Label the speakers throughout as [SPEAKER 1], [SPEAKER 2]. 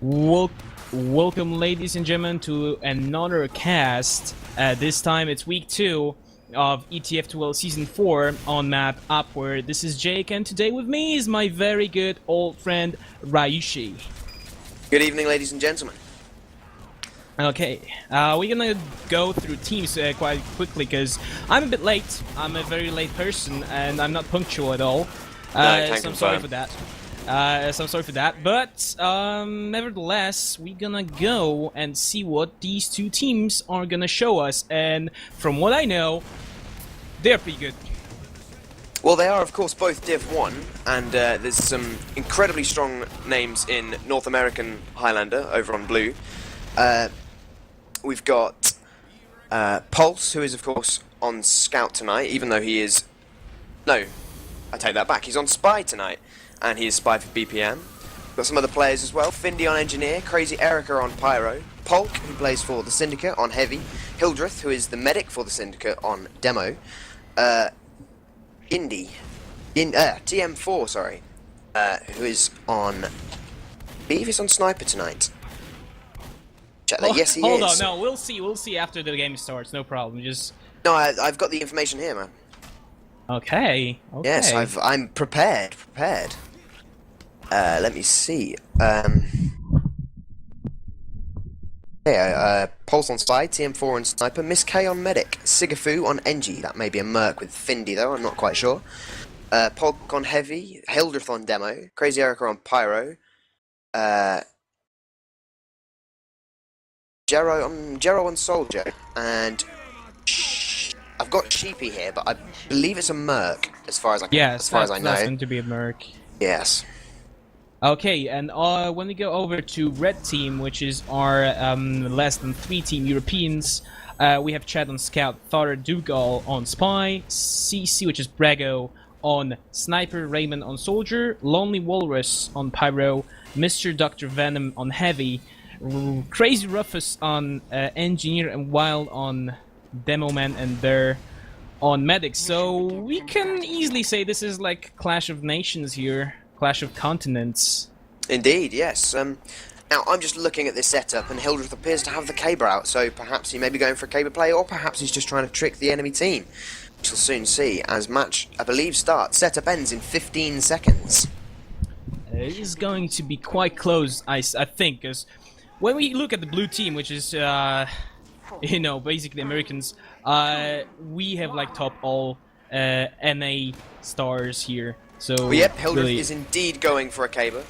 [SPEAKER 1] Wel Welcome, ladies and gentlemen, to another cast. This time it's week 2 of ETF2L Season 4 on map Upward. This is Jake, and today with me is my very good old friend Ryushi.
[SPEAKER 2] Good evening, ladies and gentlemen.
[SPEAKER 1] Okay, we're gonna go through teams quite quickly because I'm a bit late. I'm a very late person and I'm not punctual at all. So I'm sorry for that. But nevertheless, we're gonna go and see what these two teams are gonna show us, and from what I know, they're pretty good.
[SPEAKER 2] Well, they are, of course, both Div 1, and there's some incredibly strong names in North American Highlander over on Blue. We've got Pulse, who is, of course, on Scout tonight, even though he is... No, I take that back. He's on Spy tonight, and he is Spy for BPM. We've got some other players as well. Findy on Engineer, Crazy Erica on Pyro, Polk, who plays for the Syndicate on Heavy, Hildreth, who is the Medic for the Syndicate on Demo, TM4, sorry, who is on... I believe he's on Sniper tonight. Check that. Yes, he is.
[SPEAKER 1] Hold on, no, we'll see after the game starts, no problem, just...
[SPEAKER 2] No, I've got the information here, man.
[SPEAKER 1] Okay.
[SPEAKER 2] Yes, I'm prepared. Let me see. Pulse on Side, TM4 on Sniper, Miss K on Medic, Sigafu on Engie, that may be a Merc with Findy though, I'm not quite sure. Polk on Heavy, Hildreth on Demo, Crazy Erica on Pyro, Jero on Soldier, and I've got Sheepy here, but I believe it's a Merc, as far as I know.
[SPEAKER 1] That's going to be a Merc.
[SPEAKER 2] Yes.
[SPEAKER 1] Okay, and when we go over to Red Team, which is our less than 3 team Europeans, we have Chad on Scout, Thar Dougal on Spy, CC, which is Brago, on Sniper, Raymond on Soldier, Lonely Walrus on Pyro, Mr. Dr. Venom on Heavy, Crazy Rufus on Engineer, and Wild on Demo Man, and they're on Medic. So we can easily say this is like Clash of Nations here. Clash of Continents. Indeed,
[SPEAKER 2] yes. Now, I'm just looking at this setup, and Hildreth appears to have the Caber out, so perhaps he may be going for a Caber play, or perhaps he's just trying to trick the enemy team. We shall soon see, as match, I believe, starts. Setup ends in 15 seconds.
[SPEAKER 1] It is going to be quite close, I think, because when we look at the blue team, which is, you know, basically Americans, we have, like, top all NA stars here. So
[SPEAKER 2] well, yep, Hildreth is indeed going for a Caber.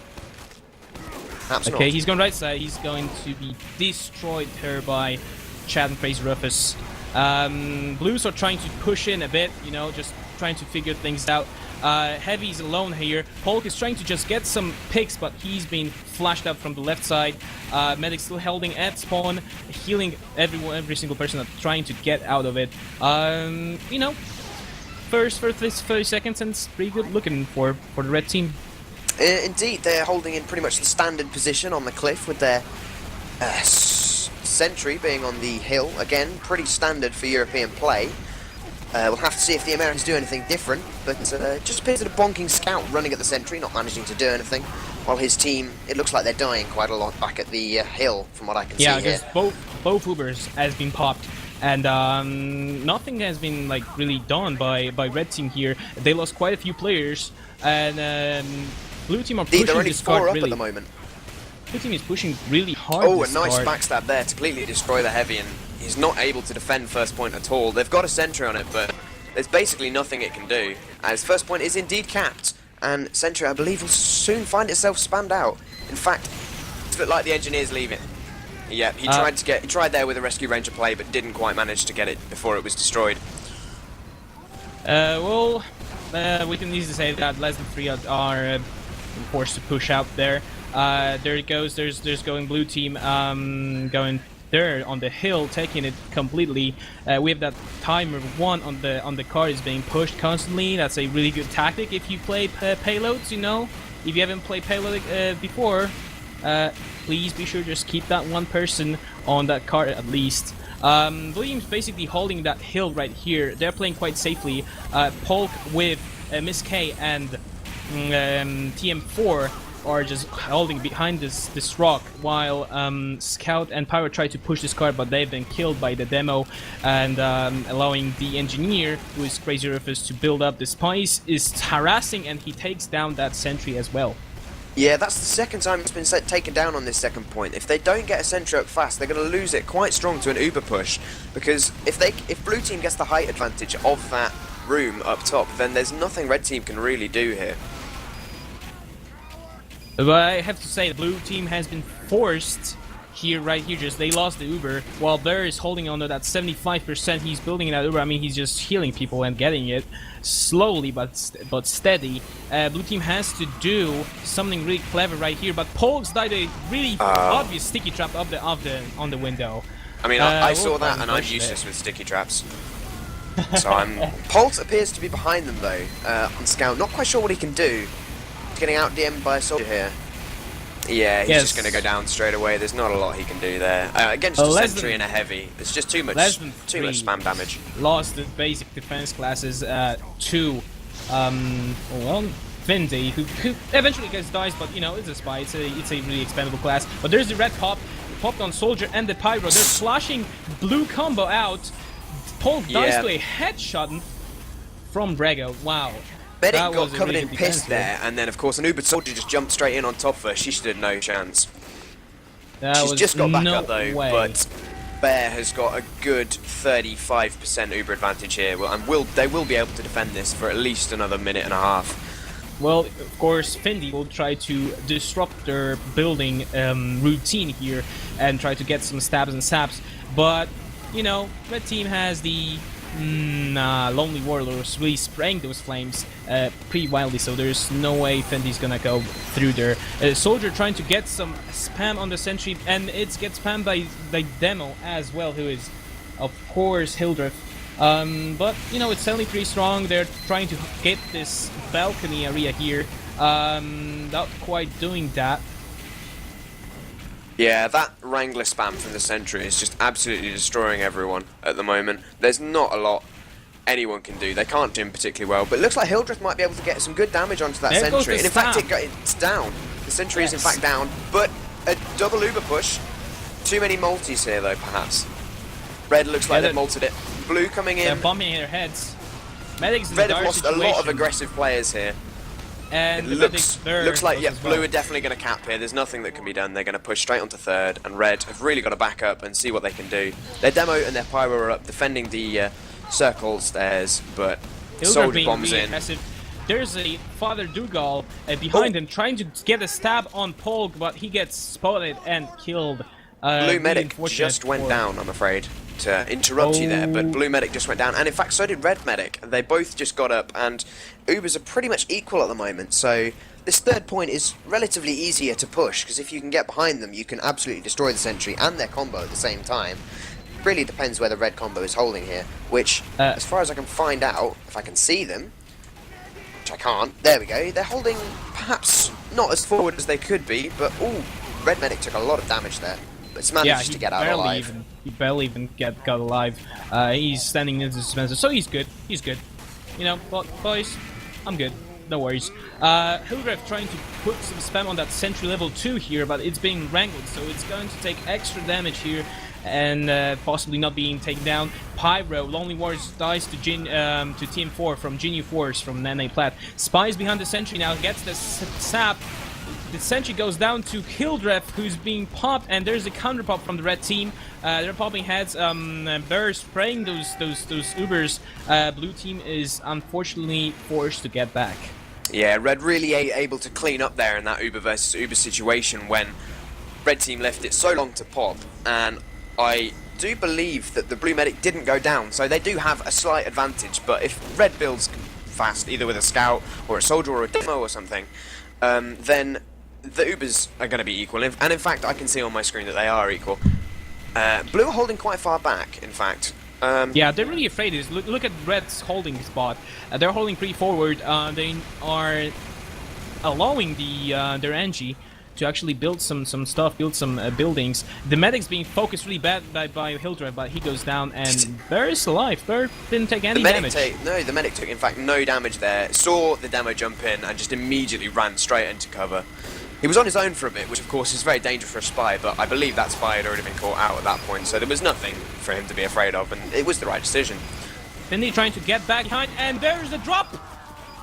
[SPEAKER 1] Okay, he's going right side. He's going to be destroyed here by Chad and Crazy Rufus. Blues are trying to push in a bit, you know, just trying to figure things out. Heavy's alone here. Polk is trying to just get some picks, but he's being flashed out from the left side. Medic's still holding at spawn, healing every single person that's trying to get out of it. You know, first 30 seconds, and it's pretty good looking for the red team.
[SPEAKER 2] Indeed, they're holding in pretty much the standard position on the cliff with their sentry being on the hill. Again, pretty standard for European play. We'll have to see if the Americans do anything different, but just appears that a bonking scout running at the sentry, not managing to do anything, while his team, it looks like they're dying quite a lot back at the hill, from what I can see here.
[SPEAKER 1] Yeah, because both Ubers has been popped. And nothing has been like really done by Red Team here. They lost quite a few players, and Blue Team are pushing
[SPEAKER 2] they're only
[SPEAKER 1] this card
[SPEAKER 2] 4 up
[SPEAKER 1] really.
[SPEAKER 2] at the moment.
[SPEAKER 1] Blue Team is pushing really hard.
[SPEAKER 2] Oh, a nice backstab there to completely destroy the Heavy, and he's not able to defend first point at all. They've got a sentry on it, but there's basically nothing it can do. As first point is indeed capped, and sentry, I believe, will soon find itself spammed out. In fact, it's a bit like the Engineers leaving. Yeah, he tried there with a Rescue Ranger play, but didn't quite manage to get it before it was destroyed.
[SPEAKER 1] Well, we can easily say that less than 3 are forced to push out there. There it goes. There's going Blue Team, going there on the hill, taking it completely. We have that timer 1 on the card is being pushed constantly. That's a really good tactic if you play payloads. You know, if you haven't played payload before. Please be sure to just keep that one person on that card at least. Blue Team's basically holding that hill right here. They're playing quite safely. Polk with Miss K and TM4 are just holding behind this rock, while Scout and Pyro try to push this card, but they've been killed by the demo, and allowing the engineer, who is Crazy Rufus, to build up. The Spice is harassing, and he takes down that sentry as well.
[SPEAKER 2] Yeah, that's the second time it's been taken down on this second point. If they don't get a sentry up fast, they're going to lose it quite strong to an Uber push, because if blue team gets the height advantage of that room up top, then there's nothing red team can really do here.
[SPEAKER 1] But I have to say, the blue team has been forced here, right here, just they lost the Uber, while Blair is holding on to that 75%. He's building that Uber. I mean, he's just healing people and getting it slowly but steady. Blue team has to do something really clever right here, but Polgs died a really obvious sticky trap on the window.
[SPEAKER 2] I mean, I saw that, and I'm useless with sticky traps. So Polt appears to be behind them though, on Scout. Not quite sure what he can do. He's getting out DM'd by a soldier here. Yeah, he's just going to go down straight away. There's not a lot he can do there. Against a sentry and a heavy, it's just too much spam damage.
[SPEAKER 1] Lost the basic defense classes to, well, Findy, who eventually dies, but you know, it's a spy. It's a really expendable class. But there's the red pop, popped on Soldier and the Pyro. They're flashing blue combo out. Polk dies to a headshot from Brego. Wow.
[SPEAKER 2] Medic got covered in piss there, and then of course an Uber soldier just jumped straight in on top of her. She stood no chance. She's just got back up though, but Bear has got a good 35% Uber advantage here, and they will be able to defend this for at least another minute and a half.
[SPEAKER 1] Well, of course, Findy will try to disrupt their building routine here and try to get some stabs and saps, but you know, red team has the Lonely Warlords really spraying those flames pretty wildly, so there's no way Fendy's gonna go through there. Soldier trying to get some spam on the sentry, and it gets spammed by Demo as well, who is, of course, Hildreth. But, you know, it's certainly pretty strong. They're trying to get this balcony area here. Not quite doing that.
[SPEAKER 2] Yeah, that Wrangler spam from the sentry is just absolutely destroying everyone at the moment. There's not a lot anyone can do. They can't do him particularly well, but it looks like Hildreth might be able to get some good damage onto that sentry. And in fact, it's down. The sentry is in fact down, but a double Uber push. Too many multis here, though, perhaps. Red looks like they've multed it. Blue coming in.
[SPEAKER 1] They're bombing their heads. Medics
[SPEAKER 2] Red have lost a lot of aggressive players here.
[SPEAKER 1] And
[SPEAKER 2] it looks like, yeah, blue are definitely going to cap here. There's nothing that can be done. They're going to push straight onto third, and red have really got to back up and see what they can do. Their Demo and their Pyro are up defending the circle stairs, but Soldier bombs in.
[SPEAKER 1] Aggressive. There's a Father Dougal behind him trying to get a stab on Polk, but he gets spotted and killed.
[SPEAKER 2] Blue Medic just went down, I'm afraid, to interrupt you there, but Blue Medic just went down, and in fact so did Red Medic. They both just got up, and Ubers are pretty much equal at the moment, so this third point is relatively easier to push, because if you can get behind them, you can absolutely destroy the sentry and their combo at the same time. It really depends where the red combo is holding here, which, as far as I can find out, if I can see them, which I can't, there we go, they're holding perhaps not as forward as they could be, but ooh, Red Medic took a lot of damage there. But it's managed to get out alive.
[SPEAKER 1] He barely even got alive. He's standing in the dispenser, so he's good. He's good. You know, but boys, I'm good. No worries. Hildreth trying to put some spam on that sentry level 2 here, but it's being wrangled, so it's going to take extra damage here and possibly not being taken down. Pyro, Lonely Wars dies to Team 4 from Genu Force from Nene Plat. Spies behind the sentry now, gets the sap. The sentry goes down to Hildreth, who's being popped, and there's a counter pop from the red team. They're popping heads. They're spraying those Ubers. Blue team is unfortunately forced to get back.
[SPEAKER 2] Yeah, red really able to clean up there in that Uber versus Uber situation when red team left it so long to pop, and I do believe that the blue medic didn't go down, so they do have a slight advantage. But if red builds fast, either with a scout or a soldier or a demo or something, then the Ubers are going to be equal, and in fact I can see on my screen that they are equal. Blue are holding quite far back, in fact.
[SPEAKER 1] Yeah, they're really afraid. Look at Red's holding spot. They're holding pretty forward. They are allowing their Engie to actually build some stuff, build some buildings. The medic's being focused really bad by Hildreth, but he goes down, and Bear is alive. Bear didn't take any damage.
[SPEAKER 2] The medic took, in fact, no damage there. Saw the demo jump in and just immediately ran straight into cover. He was on his own for a bit, which of course is very dangerous for a spy, but I believe that spy had already been caught out at that point, so there was nothing for him to be afraid of, and it was the right decision.
[SPEAKER 1] Finley trying to get back behind, and there's the drop!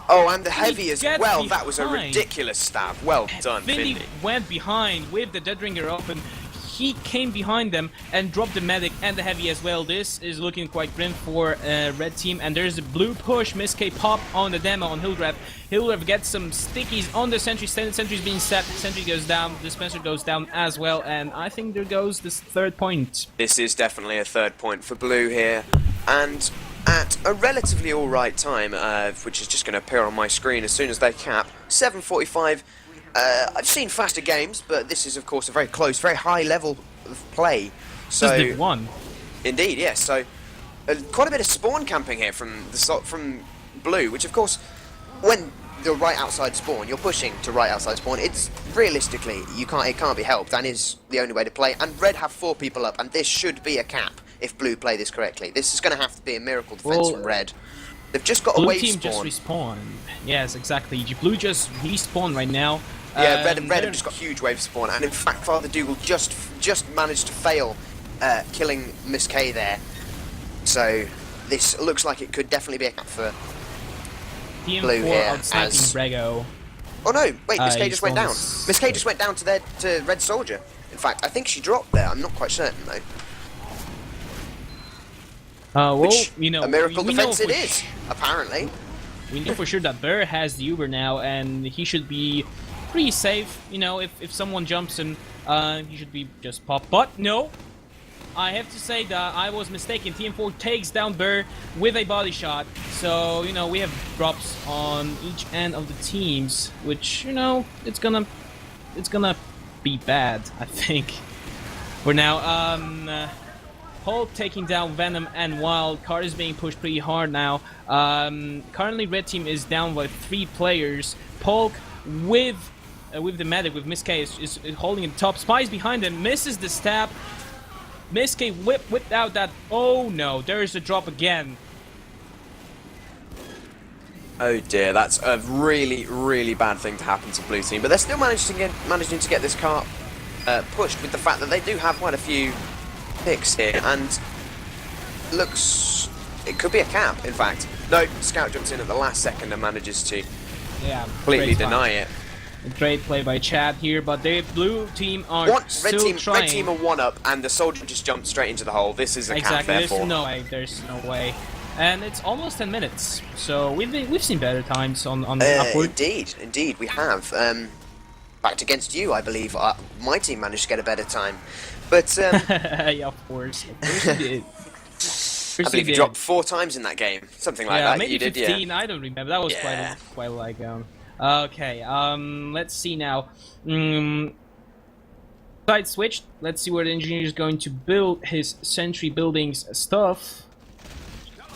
[SPEAKER 2] Oh, and the heavy as
[SPEAKER 1] gets
[SPEAKER 2] well. That was a
[SPEAKER 1] behind.
[SPEAKER 2] ridiculous stab. Well done,
[SPEAKER 1] Finley
[SPEAKER 2] Finley.
[SPEAKER 1] went behind with the Dead Ringer open. He came behind them and dropped the medic and the heavy as well. This is looking quite grim for red team. And there's a blue push. Miss K pop on the demo on Hildreth. Hildreth gets some stickies on the sentry. Sentry's being set. Sentry goes down. Dispenser goes down as well. And I think there goes this 3rd point.
[SPEAKER 2] This is definitely a 3rd point for blue here. And at a relatively alright time, which is just going to appear on my screen as soon as they cap, 7:45. I've seen faster games, but this is, of course, a very close, very high level of play. So,
[SPEAKER 1] This is the one.
[SPEAKER 2] Indeed, yes. So, quite a bit of spawn camping here from blue, which, of course, when you're right outside spawn, you're pushing to right outside spawn. It's realistically, it can't be helped, and is the only way to play. And red have 4 people up, and this should be a cap if blue play this correctly. This is going to have to be a miracle defense from red. They've just got a wave
[SPEAKER 1] Blue team
[SPEAKER 2] spawn.
[SPEAKER 1] just respawn. Yes, exactly. Blue just respawn right now.
[SPEAKER 2] Yeah, red have just got huge wave spawn, and in fact, Father Dougal just managed to fail killing Miss K there. So this looks like it could definitely be a cap for
[SPEAKER 1] TM4
[SPEAKER 2] blue here.
[SPEAKER 1] outsniping Brego.
[SPEAKER 2] Oh no, wait, Miss K
[SPEAKER 1] he's
[SPEAKER 2] just went down.
[SPEAKER 1] almost-
[SPEAKER 2] Miss K just went down to Red Soldier. In fact, I think she dropped there. I'm not quite certain though.
[SPEAKER 1] Well,
[SPEAKER 2] Which,
[SPEAKER 1] you know,
[SPEAKER 2] a miracle
[SPEAKER 1] we know
[SPEAKER 2] defense it
[SPEAKER 1] for
[SPEAKER 2] is, apparently.
[SPEAKER 1] We know for sure that Burr has the Uber now, and he should be pretty safe. You know, if someone jumps him, he should be just pop. But no, I have to say that I was mistaken. TM4 takes down Burr with a body shot. So, you know, we have drops on each end of the teams, which, you know, it's gonna be bad, I think. For now, Hulk taking down Venom and Wild. Card is being pushed pretty hard now. Currently, red team is down by 3 players. Polk with the medic, with Miss K, is holding it top. Spies behind him, misses the stab. Miss K whipped out that. Oh no, there is a drop again.
[SPEAKER 2] Oh dear, that's a really, really bad thing to happen to blue team. But they're still managing to get this car pushed with the fact that they do have quite a few picks here, and it could be a cap, in fact. No, Scout jumps in at the last second and manages to completely deny it.
[SPEAKER 1] A great play by Chad here, but the blue team are still trying.
[SPEAKER 2] Red team are 1 up, and the soldier just jumped straight into the hole. This is a cap, therefore.
[SPEAKER 1] There's no way. And it's almost 10 minutes, so we've seen better times on upward.
[SPEAKER 2] Indeed, we have. Backed against you, I believe. My team managed to get a better time. But,
[SPEAKER 1] yeah, of course we did.
[SPEAKER 2] I believe you dropped 4 times in that game. Something like that.
[SPEAKER 1] Maybe
[SPEAKER 2] you did,
[SPEAKER 1] 15,
[SPEAKER 2] yeah.
[SPEAKER 1] I don't remember. That was quite like... Okay, let's see now. Side switched. Let's see where the engineer is going to build his sentry buildings stuff.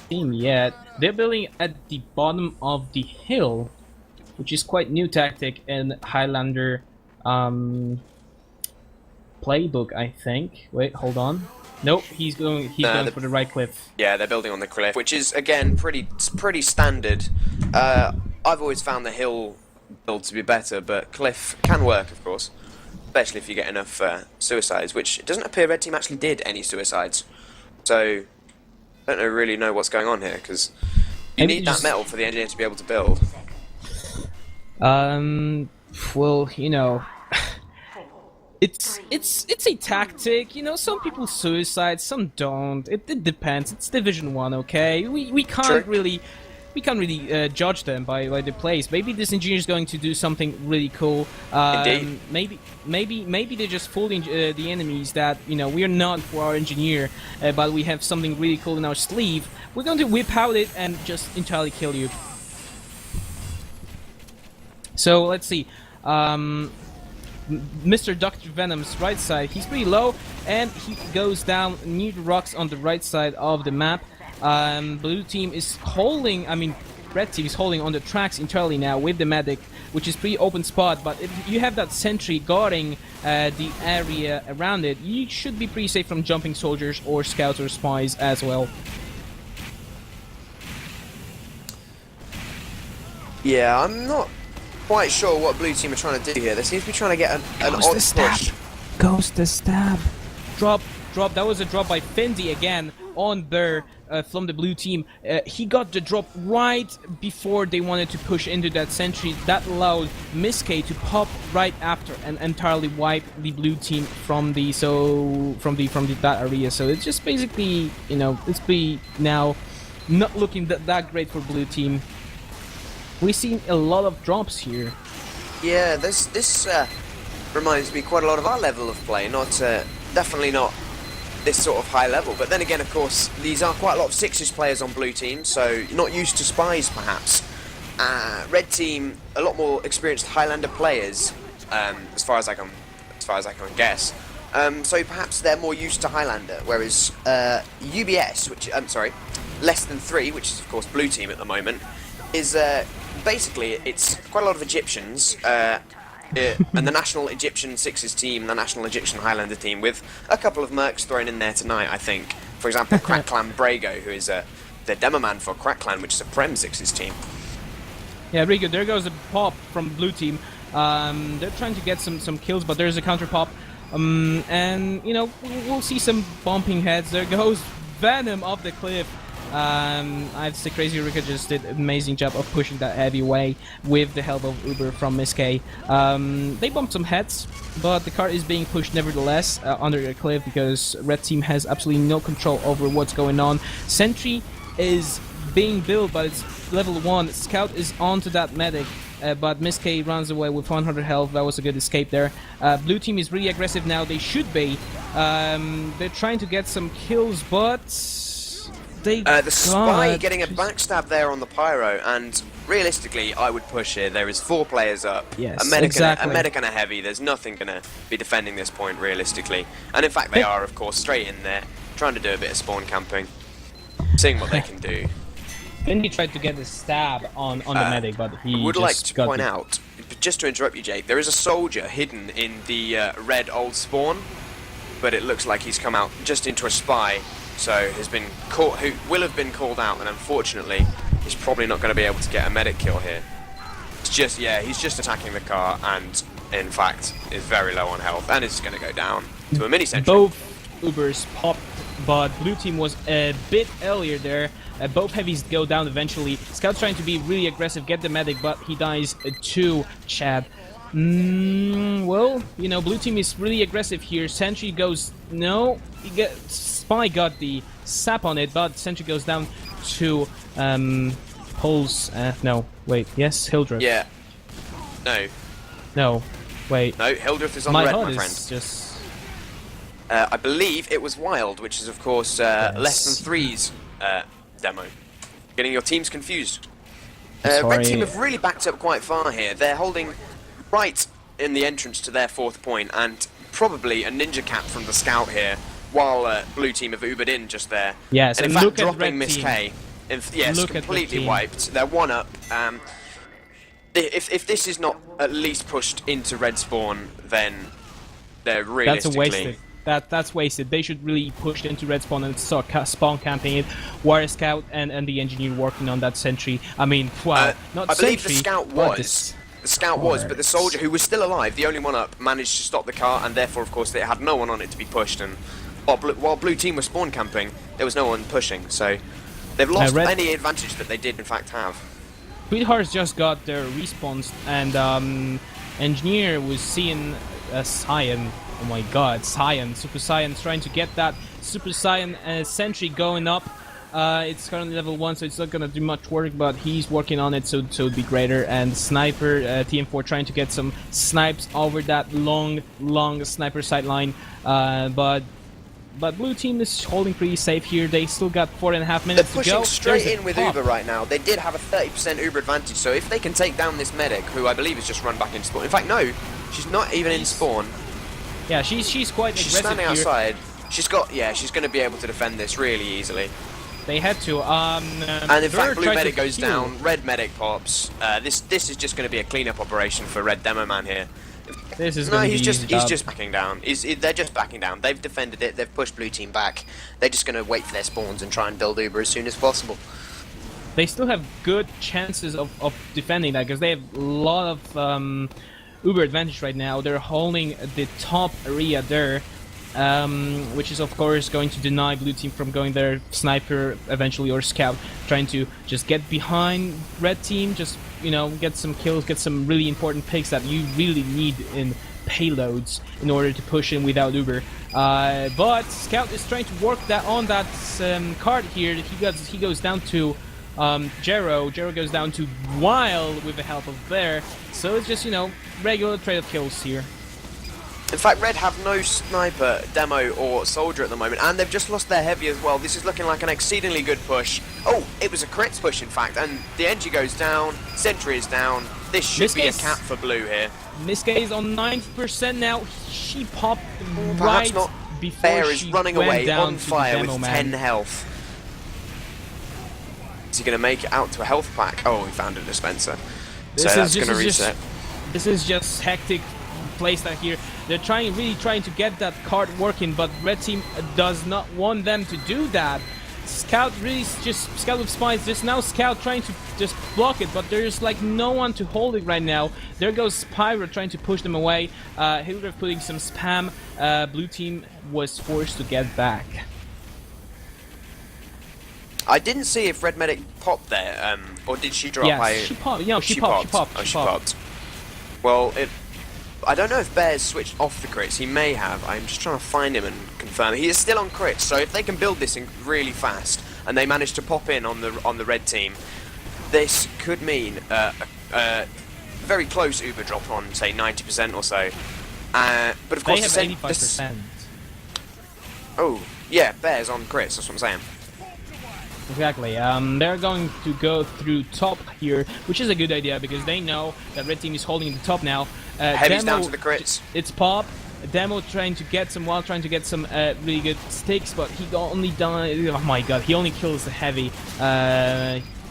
[SPEAKER 1] Yet. They're building at the bottom of the hill, which is quite new tactic in Highlander playbook, I think. Wait, hold on. Nope, he's going for the right cliff.
[SPEAKER 2] Yeah, they're building on the cliff, which is again pretty standard. I've always found the hill build to be better, but cliff can work, of course, especially if you get enough suicides. Which it doesn't appear red team actually did any suicides, so I don't really know what's going on here, because you need that metal for the engineer to be able to build.
[SPEAKER 1] Well, you know, it's a tactic. You know, some people suicide, some don't. It depends. It's Division 1, okay? We can't really judge them by the plays. Maybe this engineer is going to do something really cool.
[SPEAKER 2] Indeed.
[SPEAKER 1] Maybe they just fooled the enemies that, you know, we're not for our engineer, but we have something really cool in our sleeve. We're going to whip out it and just entirely kill you. So let's see. Mr. Dr. Venom's right side, he's pretty low, and he goes down near the rocks on the right side of the map. Blue team is holding, red team is holding on the tracks entirely now with the medic, which is pretty open spot, but if you have that sentry guarding the area around it, you should be pretty safe from jumping soldiers or scouts or spies as well.
[SPEAKER 2] Yeah, I'm not quite sure what blue team are trying to do here. They seem to be trying to get an
[SPEAKER 1] Goes
[SPEAKER 2] odd
[SPEAKER 1] the stab.
[SPEAKER 2] push.
[SPEAKER 1] Goes the stab. Drop. That was a drop by Fendi again on there from the blue team. He got the drop right before they wanted to push into that sentry. That allowed Miss K to pop right after and entirely wipe the blue team from that area. So it's just basically, you know, it's be now not looking that great for blue team. We've seen a lot of drops here.
[SPEAKER 2] Yeah, this reminds me quite a lot of our level of play. Not definitely not this sort of high level, but then again, of course, these are quite a lot of Sixes players on blue team, so you're not used to spies perhaps. Red team, a lot more experienced Highlander players, as far as I can guess. So perhaps they're more used to Highlander, whereas UBS, which less than 3, which is of course blue team at the moment, is basically it's quite a lot of Egyptians. And the national Egyptian Sixes team, the national Egyptian Highlander team, with a couple of mercs thrown in there tonight, I think. For example, Crack Clan Brago, who is the demo man for Crack Clan, which is a Prem Sixes team.
[SPEAKER 1] Yeah, very good. There goes a pop from blue team. They're trying to get some kills, but there's a counter pop. And, you know, we'll see some bumping heads. There goes Venom off the cliff. I'd say Crazy Rika just did an amazing job of pushing that heavy away with the help of Uber from Miss K. They bumped some heads, but the car is being pushed nevertheless under a cliff because Red Team has absolutely no control over what's going on. Sentry is being built, but it's level 1. Scout is onto that medic, but Miss K runs away with 100 health. That was a good escape there. Blue Team is really aggressive now. They should be. They're trying to get some kills, but the
[SPEAKER 2] spy getting a backstab there on the pyro, and realistically, I would push here. There is 4 players up.
[SPEAKER 1] Yes,
[SPEAKER 2] a medic,
[SPEAKER 1] exactly.
[SPEAKER 2] a medic and a heavy. There's nothing going to be defending this point realistically. And in fact, they are, of course, straight in there, trying to do a bit of spawn camping, seeing what they can do.
[SPEAKER 1] Fendi tried to get a stab on the medic, but he
[SPEAKER 2] would
[SPEAKER 1] just
[SPEAKER 2] like to
[SPEAKER 1] got
[SPEAKER 2] point out, just to interrupt you, Jake, there is a soldier hidden in the red old spawn, but it looks like he's come out just into a spy. So has been caught, who will have been called out, and unfortunately, he's probably not going to be able to get a medic kill here. It's just, yeah, he's just attacking the car, and in fact, is very low on health, and is going to go down to a mini sentry.
[SPEAKER 1] Both Ubers popped, but blue team was a bit earlier there. Both heavies go down eventually. Scout's trying to be really aggressive, get the medic, but he dies to Chad. Well, you know, blue team is really aggressive here. Sentry goes, no, Spy got the sap on it, but Sentry goes down to Pulse. No, wait, yes, Hildreth.
[SPEAKER 2] Yeah. No.
[SPEAKER 1] No, wait.
[SPEAKER 2] No, Hildreth is on
[SPEAKER 1] my
[SPEAKER 2] the red,
[SPEAKER 1] HUD
[SPEAKER 2] my
[SPEAKER 1] is
[SPEAKER 2] friend.
[SPEAKER 1] just...
[SPEAKER 2] I believe it was Wild, which is of course less than 3's demo. Getting your teams confused. Red team have really backed up quite far here. They're holding right in the entrance to their 4th point, and probably a ninja cap from the scout here, while blue team have Ubered in just there.
[SPEAKER 1] Yes,
[SPEAKER 2] and in fact dropping Miss K. Yes, completely wiped. They're 1 up. If this is not at least pushed into red spawn, then they're realistically...
[SPEAKER 1] That's a wasted. That's wasted. They should really push into red spawn and start spawn camping it. Warrior Scout and the engineer working on that sentry. I mean, wow, not
[SPEAKER 2] I believe
[SPEAKER 1] sentry,
[SPEAKER 2] the scout was. The scout was, but the soldier who was still alive, the only one up, managed to stop the car, and therefore, of course, they had no one on it to be pushed. And while blue team was spawn camping, there was no one pushing. So they've lost any advantage that they did, in fact, have.
[SPEAKER 1] Sweethearts just got their respawns, and engineer was seeing a Cyan. Oh my God, Cyan, Super Cyan, trying to get that Super Cyan sentry going up. It's currently level 1, so it's not gonna do much work, but he's working on it, so it'd be greater. And Sniper, TM4 trying to get some snipes over that long sniper sideline. But blue team is holding pretty safe here. They still got 4.5 minutes to go.
[SPEAKER 2] They're pushing straight in with Uber right now. They did have a 30% Uber advantage, so if they can take down this medic, who I believe has just run back into spawn. In fact, no, she's not even in spawn.
[SPEAKER 1] Yeah, she's quite aggressive.
[SPEAKER 2] She's standing
[SPEAKER 1] here.
[SPEAKER 2] outside. She's going to be able to defend this really easily.
[SPEAKER 1] They had to.
[SPEAKER 2] And in fact, blue medic goes down, red medic pops. This is just going to be a cleanup operation for red demo man here.
[SPEAKER 1] This is
[SPEAKER 2] he's just backing down. They're just backing down. They've defended it. They've pushed blue team back. They're just going to wait for their spawns and try and build Uber as soon as possible.
[SPEAKER 1] they still have good chances of defending that because they have a lot of Uber advantage right now. They're holding the top area there, which is of course going to deny blue team from going there. Sniper eventually or scout trying to just get behind red team, just get some kills, get some really important picks that you really need in payloads in order to push in without Uber. But Scout is trying to work that on that card here. He goes down to Jero. Jero goes down to Wild with the help of Bear. So it's just regular trade of kills here.
[SPEAKER 2] In fact, Red have no sniper, demo, or soldier at the moment, and they've just lost their heavy as well. This is looking like an exceedingly good push. Oh, it was a crits push, in fact, and the NG goes down, Sentry is down. This should be a cap for blue here.
[SPEAKER 1] Miske is on 90% now. She popped
[SPEAKER 2] Perhaps
[SPEAKER 1] right
[SPEAKER 2] not.
[SPEAKER 1] before
[SPEAKER 2] Bear is
[SPEAKER 1] she
[SPEAKER 2] running
[SPEAKER 1] went
[SPEAKER 2] away
[SPEAKER 1] down
[SPEAKER 2] on
[SPEAKER 1] to
[SPEAKER 2] fire
[SPEAKER 1] the
[SPEAKER 2] with
[SPEAKER 1] demo
[SPEAKER 2] 10
[SPEAKER 1] man.
[SPEAKER 2] health. Is he going to make it out to a health pack? Oh, he found a dispenser. So that's going to reset.
[SPEAKER 1] This is just hectic playstyle here. They're really trying to get that card working, but red team does not want them to do that. Scout Scout with spies, just now Scout trying to just block it, but there's like no one to hold it right now. There goes Pyro trying to push them away. Hildreth putting some spam. Blue team was forced to get back.
[SPEAKER 2] I didn't see if Red Medic popped there, or did she drop?
[SPEAKER 1] Yes, she popped. She popped.
[SPEAKER 2] Oh, she popped. Well, I don't know if Bear's switched off the crits. He may have. I'm just trying to find him and confirm. He is still on crits, so if they can build this in really fast and they manage to pop in on the red team, this could mean a very close Uber drop on, say, 90% or so. But of course,
[SPEAKER 1] they have 85%.
[SPEAKER 2] Oh, yeah, Bear's on crits. That's what I'm saying.
[SPEAKER 1] Exactly. They're going to go through top here, which is a good idea because they know that red team is holding the top now.
[SPEAKER 2] Heavy's
[SPEAKER 1] Demo,
[SPEAKER 2] down to the crits.
[SPEAKER 1] It's Pop. Demo trying to get some really good sticks, but he only died. Oh my god, he only kills the heavy.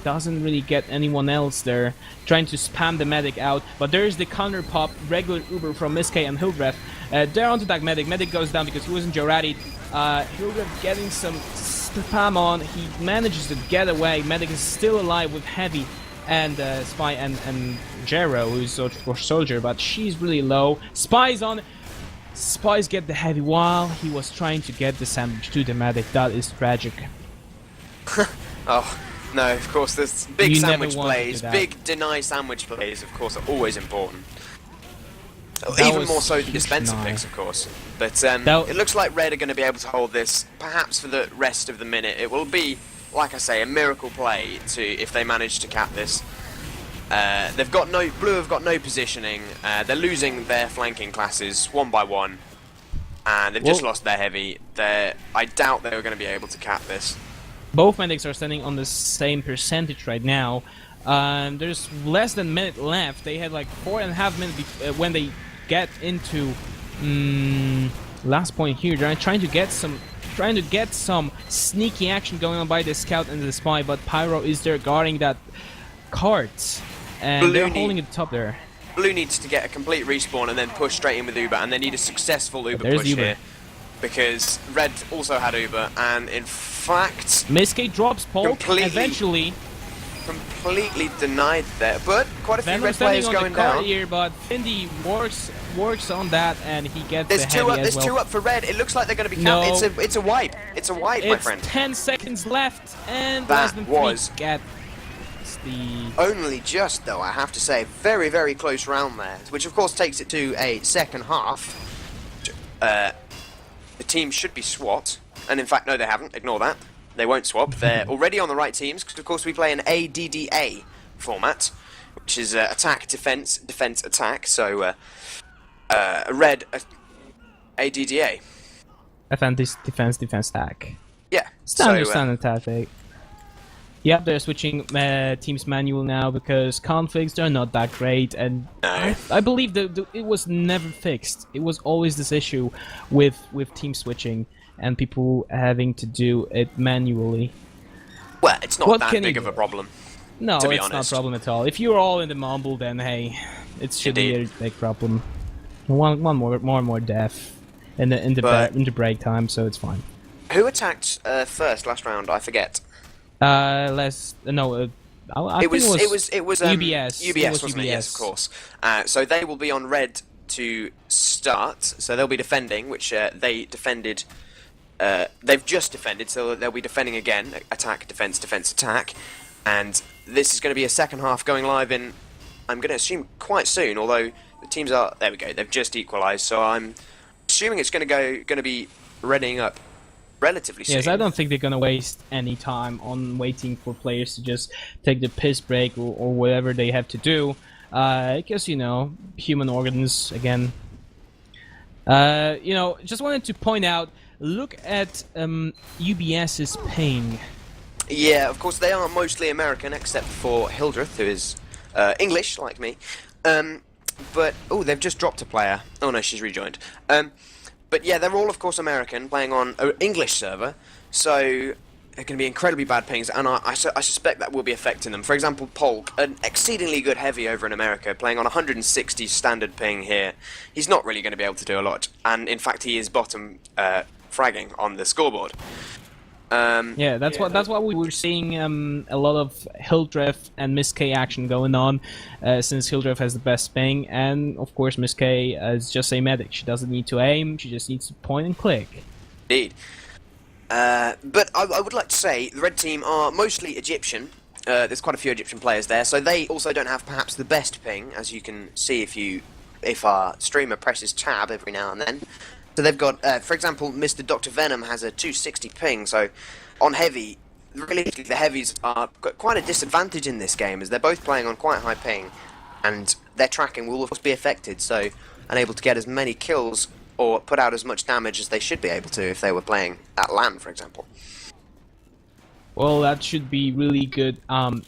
[SPEAKER 1] Doesn't really get anyone else there. Trying to spam the medic out, but there's the counter pop, regular Uber from Miske and Hildreth. They're onto that medic. Medic goes down because he wasn't Joradied. Hildreth getting some spam on. He manages to get away. Medic is still alive with heavy and Spy and Jero, who's for soldier, but she's really low. Spy's on. Spies get the heavy while he was trying to get the sandwich to the medic. That is tragic.
[SPEAKER 2] Oh, no, of course, there's big
[SPEAKER 1] You
[SPEAKER 2] sandwich
[SPEAKER 1] never want to do
[SPEAKER 2] plays,
[SPEAKER 1] that.
[SPEAKER 2] big deny sandwich plays, of course, are always important.
[SPEAKER 1] That
[SPEAKER 2] Even
[SPEAKER 1] was
[SPEAKER 2] more so than
[SPEAKER 1] huge
[SPEAKER 2] dispenser
[SPEAKER 1] deny.
[SPEAKER 2] picks, of course. But
[SPEAKER 1] That-
[SPEAKER 2] it looks like Red are going to be able to hold this, perhaps for the rest of the minute. It will be, like I say, a miracle play if they manage to cap this. Blue have got no positioning. They're losing their flanking classes one by one, and they've just lost their heavy. I doubt they were going to be able to cap this.
[SPEAKER 1] Both medics are standing on the same percentage right now. There's less than a minute left. They had like 4.5 minutes when they get into last point here. They're trying to get some sneaky action going on by the scout and the spy, but Pyro is there guarding that cart, and they're holding it top there.
[SPEAKER 2] Blue needs to get a complete respawn and then push straight in with Uber, and they need a successful Uber
[SPEAKER 1] There's
[SPEAKER 2] push
[SPEAKER 1] Uber.
[SPEAKER 2] here. Because Red also had Uber, and in fact,
[SPEAKER 1] Miske drops Polk eventually.
[SPEAKER 2] completely denied there. But quite a few
[SPEAKER 1] Venom
[SPEAKER 2] Red
[SPEAKER 1] standing
[SPEAKER 2] players
[SPEAKER 1] on
[SPEAKER 2] going
[SPEAKER 1] the cart
[SPEAKER 2] down.
[SPEAKER 1] here, but Findy works on that, and he gets
[SPEAKER 2] There's
[SPEAKER 1] the
[SPEAKER 2] two
[SPEAKER 1] heavy
[SPEAKER 2] up.
[SPEAKER 1] as
[SPEAKER 2] There's
[SPEAKER 1] well.
[SPEAKER 2] two up for Red. It looks like they're going to be
[SPEAKER 1] No.
[SPEAKER 2] capped. It's a wipe. It's a wipe, my
[SPEAKER 1] It's
[SPEAKER 2] friend.
[SPEAKER 1] 10 seconds left, and
[SPEAKER 2] That
[SPEAKER 1] less than
[SPEAKER 2] was-
[SPEAKER 1] 3 get the...
[SPEAKER 2] Only just, though, I have to say, very, very close round there, which of course takes it to a second half. The team should be swapped, and in fact, no, they haven't. Ignore that. They won't swap. They're already on the right teams, because of course we play an ADDA format, which is attack, defense, defense, attack. So, Red ADDA.
[SPEAKER 1] Defense, attack.
[SPEAKER 2] Yeah.
[SPEAKER 1] Standard tactic. Yep, they're switching teams manual now because configs are not that great, and
[SPEAKER 2] No.
[SPEAKER 1] I believe it was never fixed. It was always this issue with team switching and people having to do it manually.
[SPEAKER 2] Well, it's not
[SPEAKER 1] What
[SPEAKER 2] that
[SPEAKER 1] can
[SPEAKER 2] big
[SPEAKER 1] you
[SPEAKER 2] of a
[SPEAKER 1] do?
[SPEAKER 2] problem.
[SPEAKER 1] No,
[SPEAKER 2] To be
[SPEAKER 1] it's not
[SPEAKER 2] honest.
[SPEAKER 1] a problem at all. If you're all in the mumble, then hey, it should be a
[SPEAKER 2] Indeed.
[SPEAKER 1] big problem. One more death in the break time, so it's fine.
[SPEAKER 2] Who attacked first last round? I forget.
[SPEAKER 1] Less no. I think
[SPEAKER 2] it was
[SPEAKER 1] UBS. It
[SPEAKER 2] UBS,
[SPEAKER 1] was
[SPEAKER 2] wasn't it? Yes, of
[SPEAKER 1] UBS.
[SPEAKER 2] course. So they will be on red to start. So they'll be defending, which they defended. They've just defended, so they'll be defending again. Attack, defense, defense, attack. And this is going to be a second half going live in, I'm going to assume, quite soon. Although the teams are, there we go, they've just equalised. So I'm assuming it's going to be readying up relatively soon.
[SPEAKER 1] Yes, I don't think they're gonna waste any time on waiting for players to just take the piss break or whatever they have to do. Because human organs again. Just wanted to point out. Look at UBS's ping.
[SPEAKER 2] Yeah, of course they are mostly American, except for Hildreth, who is English like me. But they've just dropped a player. Oh no, she's rejoined. But yeah, they're all, of course, American, playing on an English server, so they're going to be incredibly bad pings, and I suspect that will be affecting them. For example, Polk, an exceedingly good heavy over in America, playing on 160 standard ping here. He's not really going to be able to do a lot, and in fact he is bottom fragging on the scoreboard.
[SPEAKER 1] That's what we were seeing a lot of Hildreth and Miss K action going on, since Hildreth has the best ping, and of course Miss K is just a medic. She doesn't need to aim; she just needs to point and click.
[SPEAKER 2] Indeed. But I would like to say the red team are mostly Egyptian. There's quite a few Egyptian players there, so they also don't have perhaps the best ping, as you can see if our streamer presses tab every now and then. So they've got, for example, Mr. Dr. Venom has a 260 ping, so on heavy, really the heavies are quite a disadvantage in this game, as they're both playing on quite high ping, and their tracking will of course be affected, so unable to get as many kills or put out as much damage as they should be able to if they were playing at LAN, for example.
[SPEAKER 1] Well, that should be really good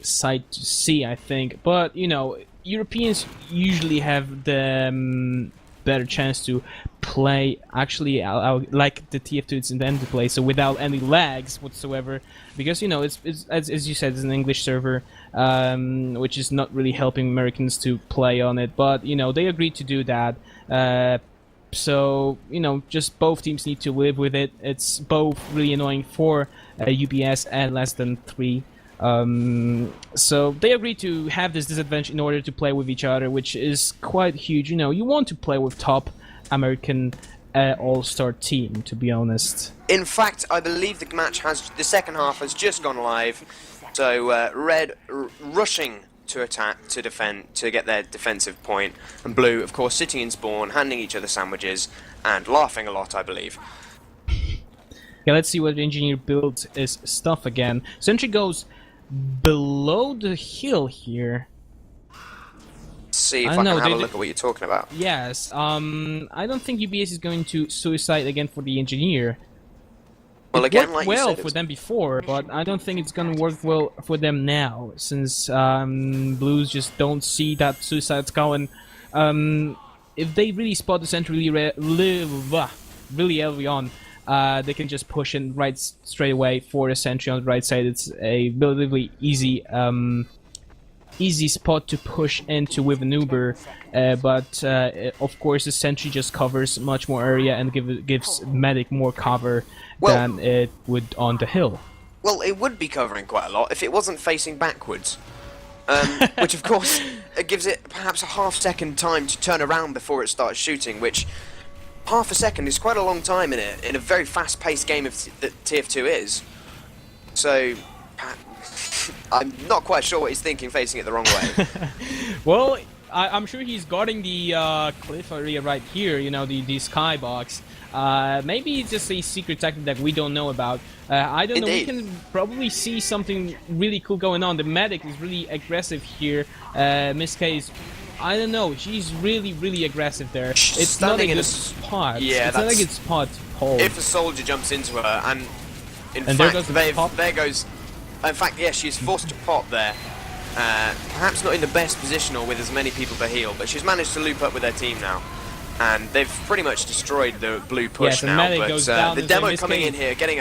[SPEAKER 1] sight to see, I think. But Europeans usually have the better chance to play actually like the TF2 it's intended to play, so without any lags whatsoever, because it's as you said, it's an English server, which is not really helping Americans to play on it, but they agreed to do that. So just both teams need to live with it. It's both really annoying for UBS and less than 3. So they agreed to have this disadvantage in order to play with each other, which is quite huge. You want to play with top American all-star team, to be honest.
[SPEAKER 2] In fact, I believe the second half has just gone live. So red rushing to attack, to defend, to get their defensive point, and blue, of course, sitting in spawn, handing each other sandwiches, and laughing a lot, I believe.
[SPEAKER 1] Yeah, let's see what the engineer builds his stuff again. Sentry goes below the hill here.
[SPEAKER 2] See if I can have a look at what you're talking about.
[SPEAKER 1] Yes, I don't think UBS is going to suicide again for the engineer.
[SPEAKER 2] Well,
[SPEAKER 1] It
[SPEAKER 2] again,
[SPEAKER 1] worked
[SPEAKER 2] like you
[SPEAKER 1] well
[SPEAKER 2] said,
[SPEAKER 1] for them before, but I don't think it's gonna work well for them now, since Blues just don't see that suicide's going. If they really spot the sentry really early on, they can just push in right straight away for the sentry on the right side. It's a relatively easy spot to push into with an Uber, but of course the sentry just covers much more area and gives medic more cover than it would on the hill.
[SPEAKER 2] Well, it would be covering quite a lot if it wasn't facing backwards, which of course gives it perhaps a half-second time to turn around before it starts shooting, which half a second is quite a long time in a very fast-paced game that TF2 is. So I'm not quite sure what he's thinking facing it the wrong way.
[SPEAKER 1] Well, I'm sure he's guarding the cliff area right here, the skybox. Maybe it's just a secret tactic that we don't know about. I don't know, we can probably see something really cool going on. The medic is really aggressive here. Miss K is, I don't know, she's really aggressive there. It's not a good spot.
[SPEAKER 2] Yeah,
[SPEAKER 1] it's not a good spot to hold.
[SPEAKER 2] If a soldier jumps into her, and in fact, there goes... In fact, yes, she's forced to pop there. Perhaps not in the best position or with as many people to heal, but she's managed to loop up with her team now. And they've pretty much destroyed the blue push now. But the demo coming in here, getting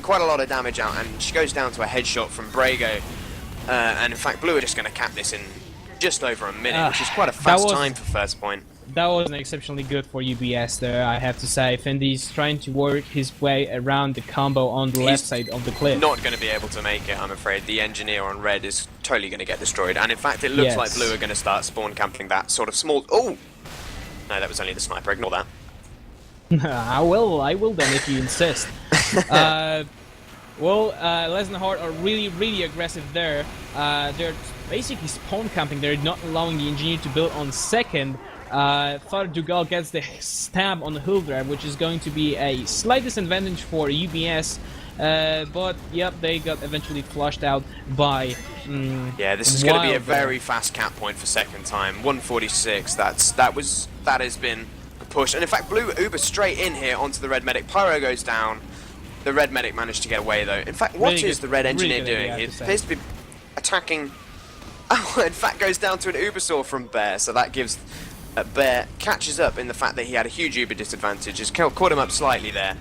[SPEAKER 2] quite a lot of damage out, and she goes down to a headshot from Brago. And in fact, blue are just going to cap this in just over a minute, which is quite a fast time for first point.
[SPEAKER 1] that wasn't exceptionally good for UBS there, I have to say. Findy's trying to work his way around the combo on the left side of the cliff.
[SPEAKER 2] Not going to be able to make it, I'm afraid. The engineer on red is totally going to get destroyed. And in fact, it looks like blue are going to start spawn camping that sort of small... Oh! No, that was only the sniper. Ignore that.
[SPEAKER 1] I will then if you insist. Less than Hard are really aggressive there. They're basically spawn camping. They're not allowing the engineer to build on second. Father Dugal gets the stab on the hill drive, which is going to be a slight disadvantage for UBS. But yep, they got eventually flushed out by.
[SPEAKER 2] Yeah, this is going to be a very fast cap point for second time. 146. That has been a push, and in fact, blue uber straight in here onto the red medic. Pyro goes down. The red medic managed to get away though. In fact, what is the red engineer doing? He appears to be attacking. Oh, in fact, goes down to an uber saw from Bear. So that gives Bear catches up in the fact that he had a huge uber disadvantage. Has caught him up slightly there.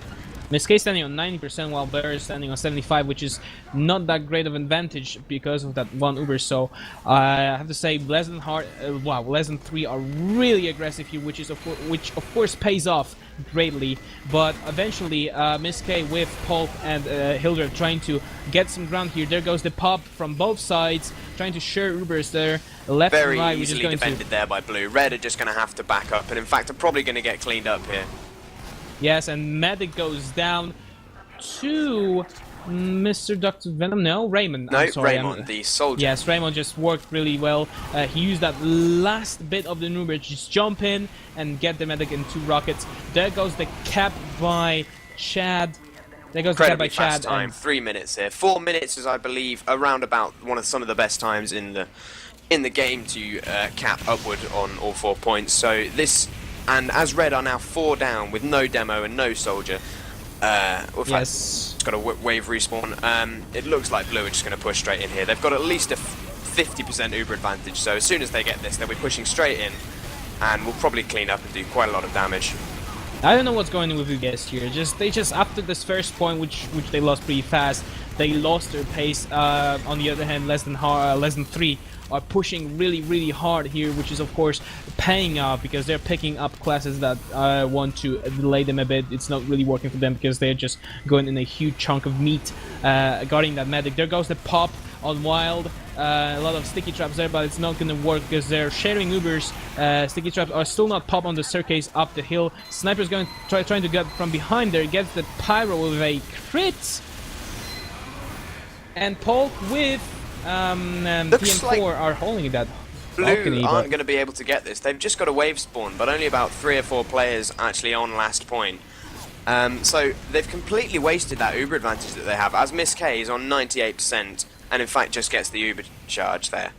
[SPEAKER 1] Miskay standing on 90% while Bear is standing on 75, which is not that great of an advantage because of that one Uber. So I have to say, less than hard, less than 3 are really aggressive here, which of course pays off greatly. But eventually, Miskay with Polk and Hilder trying to get some ground here. There goes the pop from both sides, trying to share Ubers there, left and right, which is going
[SPEAKER 2] defended there by blue. Red are just going to have to back up, and in fact, are probably going to get cleaned up here.
[SPEAKER 1] Yes, and Medic goes down to Mr. Dr. Venom. No, Raymond.
[SPEAKER 2] No,
[SPEAKER 1] I'm sorry,
[SPEAKER 2] Raymond, the soldier.
[SPEAKER 1] Yes, Raymond just worked really well. He used that last bit of the maneuver, just jump in and get the Medic in 2 rockets. There goes the cap by Chad. There goes the cap by Chad.
[SPEAKER 2] Fast time, 3 minutes here. 4 minutes is, I believe, around about some of the best times in the game to cap upward on all 4 points. So this. And as red are now 4 down with no demo and no soldier,
[SPEAKER 1] yes,
[SPEAKER 2] it's got a wave respawn. It looks like blue are just going to push straight in here. They've got at least a 50% Uber advantage, so as soon as they get this, they'll be pushing straight in, and will probably clean up and do quite a lot of damage.
[SPEAKER 1] I don't know what's going on with UBS here. They just after this first point, which they lost pretty fast, they lost their pace. On the other hand, less than 3 are pushing really hard here, which is of course paying off because they're picking up classes that want to delay them a bit. It's not really working for them because they're just going in a huge chunk of meat guarding that medic. There goes the pop on Wild. A lot of sticky traps there, but it's not going to work because they're sharing Ubers. Sticky traps are still not pop on the staircase up the hill. Sniper's going to trying to get from behind there, gets the pyro with a crit, and Polk with PM4
[SPEAKER 2] like
[SPEAKER 1] are holding that.
[SPEAKER 2] Blue
[SPEAKER 1] balcony,
[SPEAKER 2] aren't going to be able to get this. They've just got a wave spawn, but only about 3 or 4 players actually on last point. So they've completely wasted that Uber advantage that they have, as Miss K is on 98%, and in fact just gets the Uber charge there.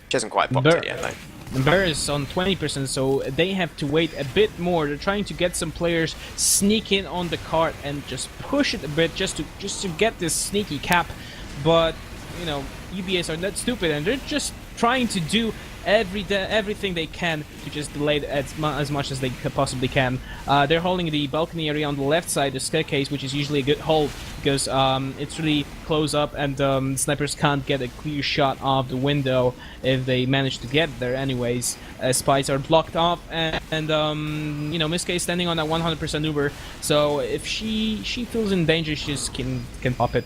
[SPEAKER 2] She hasn't quite popped it yet, though.
[SPEAKER 1] Bear is on 20%, so they have to wait a bit more. They're trying to get some players sneak in on the cart and just push it a bit, just to get this sneaky cap. But you know, UBS are not stupid, and they're just trying to do everything they can to just delay it as much as they possibly can. They're holding the balcony area on the left side, the staircase, which is usually a good hold because it's really close up, and snipers can't get a clear shot of the window if they manage to get there. Anyways, spies are blocked off, and you know, Miss K is standing on that 100% Uber, so if she feels in danger, she just can pop it.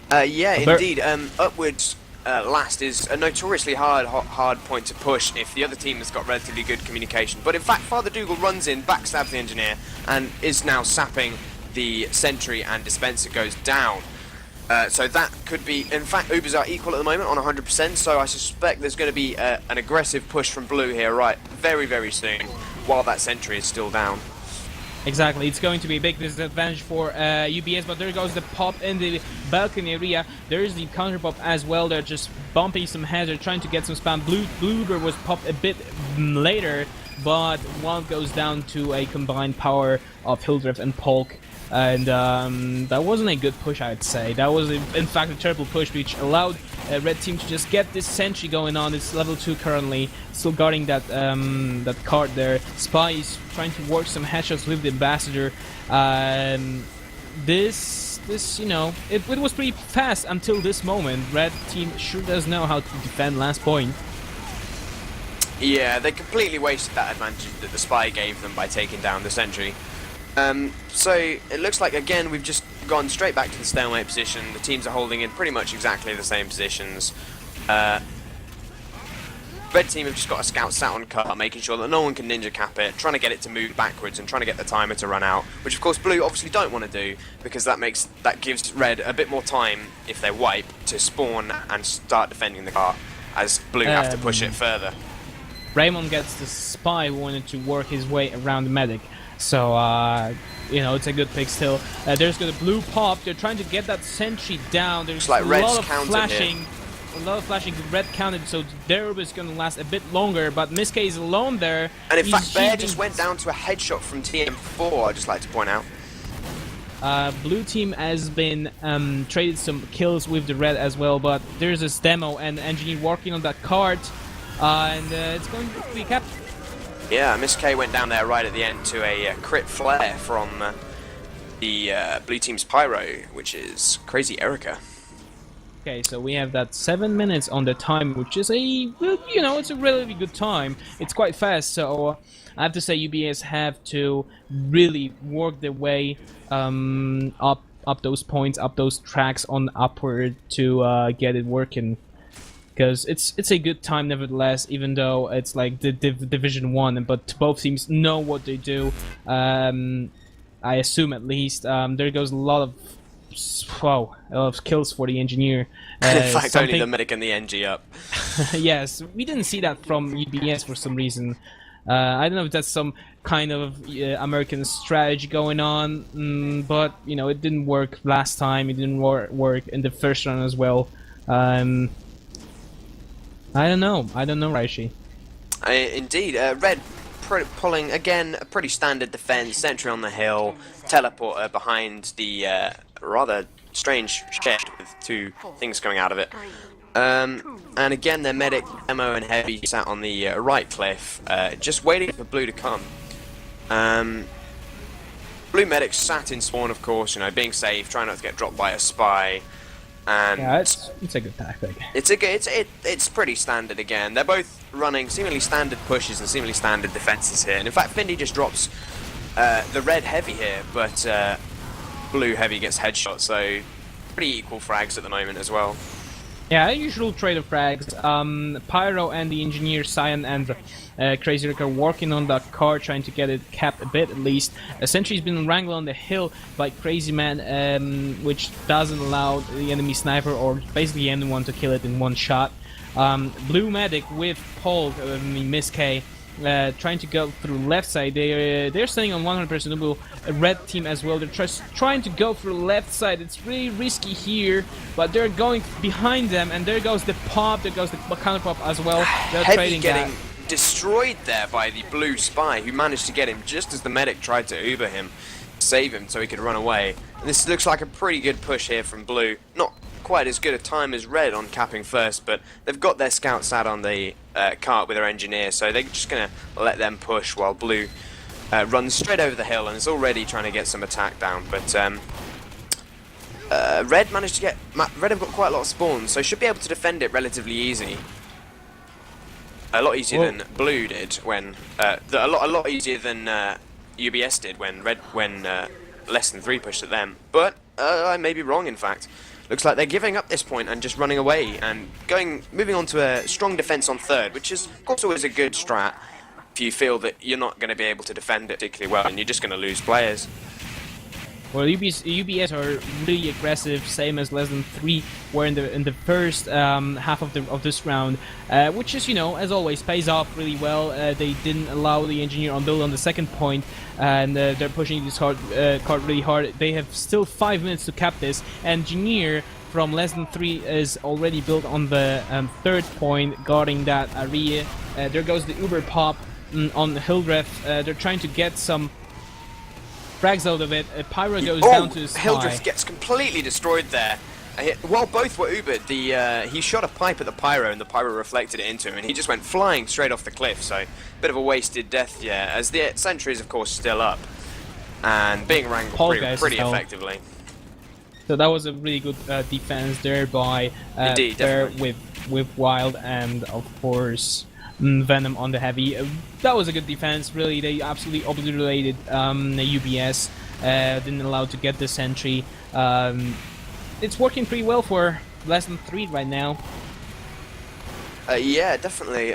[SPEAKER 2] Yeah, indeed. Upwards last is a notoriously hard point to push if the other team has got relatively good communication. But in fact, Father Dougal runs in, backstabs the engineer, and is now sapping the sentry, and dispenser goes down. So that could be, in fact, Ubers are equal at the moment on 100%, so I suspect there's going to be an aggressive push from blue here, right, very soon, while that sentry is still down.
[SPEAKER 1] Exactly, it's going to be a big disadvantage for UBS, but there goes the pop in the balcony area. There is the counter pop as well. They're just bumping some heads. They're trying to get some spam. Blue was popped a bit later, but one goes down to a combined power of Hildreth and Polk. And that wasn't a good push, I'd say. That was, in fact, a terrible push, which allowed Red Team to just get this sentry going on. It's level 2 currently, still guarding that that card there. Spy is trying to work some headshots with the Ambassador. This, you know, it was pretty fast until this moment. Red Team sure does know how to defend last point.
[SPEAKER 2] Yeah, they completely wasted that advantage that the spy gave them by taking down the sentry. So it looks like, again, we've just gone straight back to the stalemate position. The teams are holding in pretty much exactly the same positions. Red team have just got a scout sat on cut, making sure that no one can ninja cap it, trying to get it to move backwards and trying to get the timer to run out, which of course blue obviously don't want to do, because that gives red a bit more time, if they wipe, to spawn and start defending the car, as blue have to push it further.
[SPEAKER 1] Raymond gets the spy who wanted to work his way around the medic, so you know, it's a good pick still. There's got a blue pop. They're trying to get that sentry down. There's
[SPEAKER 2] like
[SPEAKER 1] a lot of flashing.
[SPEAKER 2] Here.
[SPEAKER 1] A lot of flashing. Red counted, so their is going to last a bit longer. But Miske is alone there.
[SPEAKER 2] And in fact, Bear just went down to a headshot from TM4. I'd just like to point out.
[SPEAKER 1] Blue team has been traded some kills with the red as well. But there's this demo and engineer working on that card, and it's going to be kept.
[SPEAKER 2] Yeah, Miss K went down there right at the end to a crit flare from the blue team's pyro, which is Crazy Erica.
[SPEAKER 1] Okay, so we have that 7 minutes on the time, which is it's a relatively good time. It's quite fast, so I have to say UBS have to really work their way up those points, up those tracks on upward to get it working. Because it's a good time nevertheless, even though it's like the Division 1, but both teams know what they do. I assume at least. There goes a lot of kills for the engineer.
[SPEAKER 2] In fact, only the medic and the NG up.
[SPEAKER 1] Yes, we didn't see that from UBS for some reason. I don't know if that's some kind of American strategy going on, but you know, it didn't work last time. It didn't work in the first round as well. I don't know, Raishi.
[SPEAKER 2] Indeed, red pulling again a pretty standard defense, sentry on the hill, teleporter behind the rather strange shed with two things coming out of it. And again, their medic, Emo and Heavy sat on the right cliff, just waiting for blue to come. Blue medic sat in spawn, of course, you know, being safe, trying not to get dropped by a spy. And
[SPEAKER 1] yeah, it's a good tactic.
[SPEAKER 2] It's pretty standard again. They're both running seemingly standard pushes and seemingly standard defenses here. And in fact, Findy just drops the red heavy here, but blue heavy gets headshot. So pretty equal frags at the moment as well.
[SPEAKER 1] Yeah, usual trade of frags. Pyro and the engineer Cyan and Crazy Rick are working on that car, trying to get it capped a bit at least. Sentry's been wrangled on the hill by Crazy Man, which doesn't allow the enemy sniper or basically anyone to kill it in one shot. Blue medic with Paul, Miss K, trying to go through left side. They're staying on 100% blue. Red team as well. They're trying to go through left side. It's really risky here, but they're going behind them, and there goes the pop. There goes the counter pop as well. They're
[SPEAKER 2] Heavy
[SPEAKER 1] trading
[SPEAKER 2] getting
[SPEAKER 1] that.
[SPEAKER 2] Destroyed there by the blue spy, who managed to get him just as the medic tried to Uber him, save him so he could run away. And this looks like a pretty good push here from blue. Not quite as good a time as red on capping first, but they've got their scouts out on the cart with their engineer, so they're just gonna let them push while blue runs straight over the hill and is already trying to get some attack down. But red managed to get red have got quite a lot of spawns, so should be able to defend it relatively easy. A lot easier than blue did when a lot easier than UBS did when less than 3 pushed at them. But I may be wrong, in fact. Looks like they're giving up this point and just running away and moving on to a strong defense on third, which is of course always a good strat if you feel that you're not going to be able to defend it particularly well and you're just going to lose players.
[SPEAKER 1] Well, UBS are really aggressive, same as less than 3 were in the first half of this round, which is, you know, as always, pays off really well. They didn't allow the engineer on build on the second point, and they're pushing this card really hard. They have still 5 minutes to cap this. Engineer from less than 3 is already built on the third point, guarding that area. There goes the Uber pop on the Hildreth. They're trying to get some frags out of it. Pyro goes down to the spy.
[SPEAKER 2] Hildreth gets completely destroyed there. While both were Ubered, he shot a pipe at the Pyro and the Pyro reflected it into him and he just went flying straight off the cliff, so bit of a wasted death, yeah, as the sentry is of course still up and being wrangled pretty effectively.
[SPEAKER 1] So that was a really good defense there by
[SPEAKER 2] Indeed,
[SPEAKER 1] there with Wild and of course Venom on the heavy. That was a good defense. Really, they absolutely obliterated the UBS. Didn't allow to get the sentry. It's working pretty well for less than 3 right now.
[SPEAKER 2] Yeah, definitely.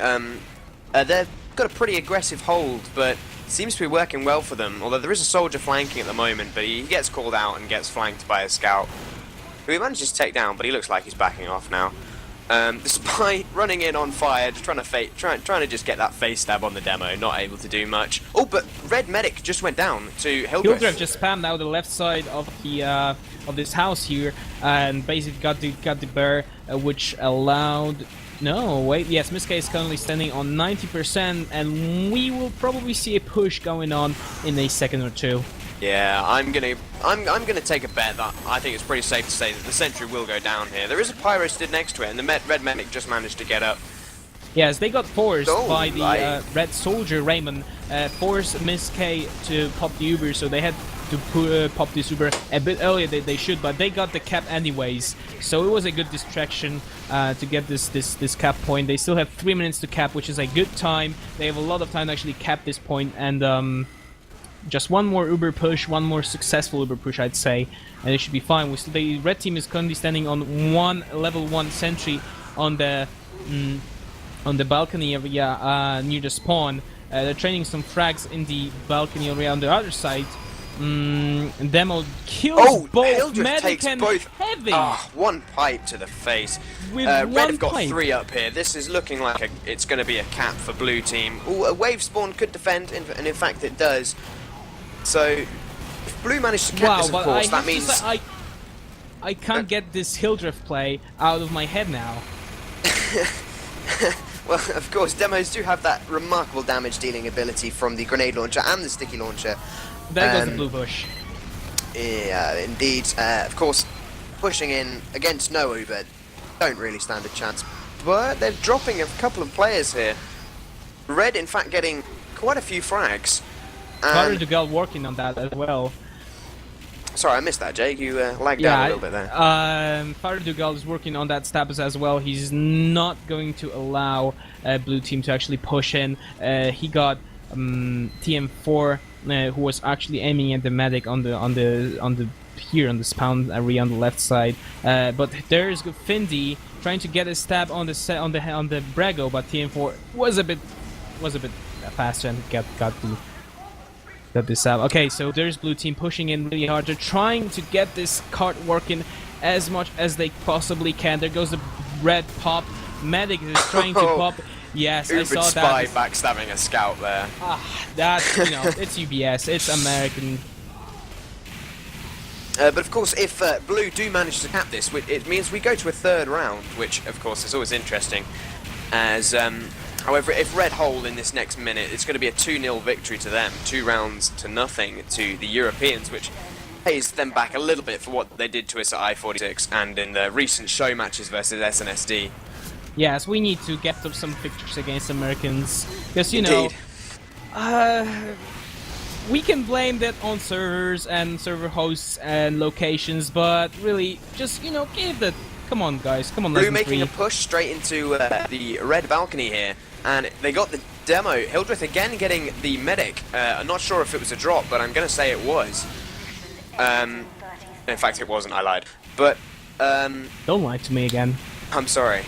[SPEAKER 2] They've got a pretty aggressive hold, but seems to be working well for them. Although there is a soldier flanking at the moment, but he gets called out and gets flanked by a scout, who he manages to take down, but he looks like he's backing off now. The spy running in on fire, just trying to just get that face stab on the demo, not able to do much. Oh, but Red Medic just went down to Hildreth.
[SPEAKER 1] Hildreth just spammed out the left side of the of this house here, and basically got the bear, which allowed. No, wait. Yes, Miske is currently standing on 90%, and we will probably see a push going on in a second or two.
[SPEAKER 2] Yeah, I'm gonna take a bet that I think it's pretty safe to say that the sentry will go down here. There is a pyro stood next to it, and the Red Medic just managed to get up.
[SPEAKER 1] Yes, they got forced by the Red Soldier Raymond, forced Miss K to pop the Uber, so they had to pop this Uber a bit earlier than they should, but they got the cap anyways, so it was a good distraction to get this cap point. They still have 3 minutes to cap, which is a good time. They have a lot of time to actually cap this point, and just one more Uber push, one more successful Uber push, I'd say, and it should be fine. The red team is currently standing on one level 1 sentry on the balcony area near the spawn. They're training some frags in the balcony area on the other side. Demo kills both Medic and Heavy.
[SPEAKER 2] One pipe to the face.
[SPEAKER 1] With
[SPEAKER 2] Red have got
[SPEAKER 1] pipe.
[SPEAKER 2] 3 up here. This is looking like it's going to be a cap for blue team. Ooh, a wave spawn could defend, and in fact it does. So, if blue managed to cap this, of course, that means...
[SPEAKER 1] I can't get this Hildreth play out of my head now.
[SPEAKER 2] Well, of course, demos do have that remarkable damage dealing ability from the grenade launcher and the sticky launcher.
[SPEAKER 1] There goes the blue bush.
[SPEAKER 2] Yeah, indeed. Of course, pushing in against no Uber don't really stand a chance. But they're dropping a couple of players here. Red, in fact, getting quite a few frags.
[SPEAKER 1] Father Dugal working on that as well.
[SPEAKER 2] Sorry, I missed that, Jake. You lagged out a little bit there.
[SPEAKER 1] Father Dugal is working on that stabs as well. He's not going to allow blue team to actually push in. He got TM4, who was actually aiming at the medic on the spawn area on the left side. But there's Findy trying to get a stab on the Brago, but TM4 was a bit faster and got this out. Okay, so there's blue team pushing in really hard. They're trying to get this cart working as much as they possibly can. There goes the red pop. Medic is trying to pop. Yes,
[SPEAKER 2] Ubered
[SPEAKER 1] I saw
[SPEAKER 2] spy
[SPEAKER 1] that.
[SPEAKER 2] backstabbing a scout there.
[SPEAKER 1] That's, it's UBS. It's American.
[SPEAKER 2] But of course, if blue do manage to cap this, it means we go to a 3rd round, which of course is always interesting. As however, if red hold in this next minute, it's going to be a 2-0 victory to them, 2 rounds to nothing to the Europeans, which pays them back a little bit for what they did to us at I-46 and in the recent show matches versus SNSD.
[SPEAKER 1] Yes, we need to get some victories against Americans, because
[SPEAKER 2] Indeed.
[SPEAKER 1] We can blame that on servers and server hosts and locations, but really, just give that. Come on, guys, come on.
[SPEAKER 2] Blue making a push straight into the red balcony here, and they got the demo. Hildreth again getting the medic. I'm not sure if it was a drop, but I'm going to say it was. In fact, it wasn't. I lied. But
[SPEAKER 1] don't lie to me again.
[SPEAKER 2] I'm sorry.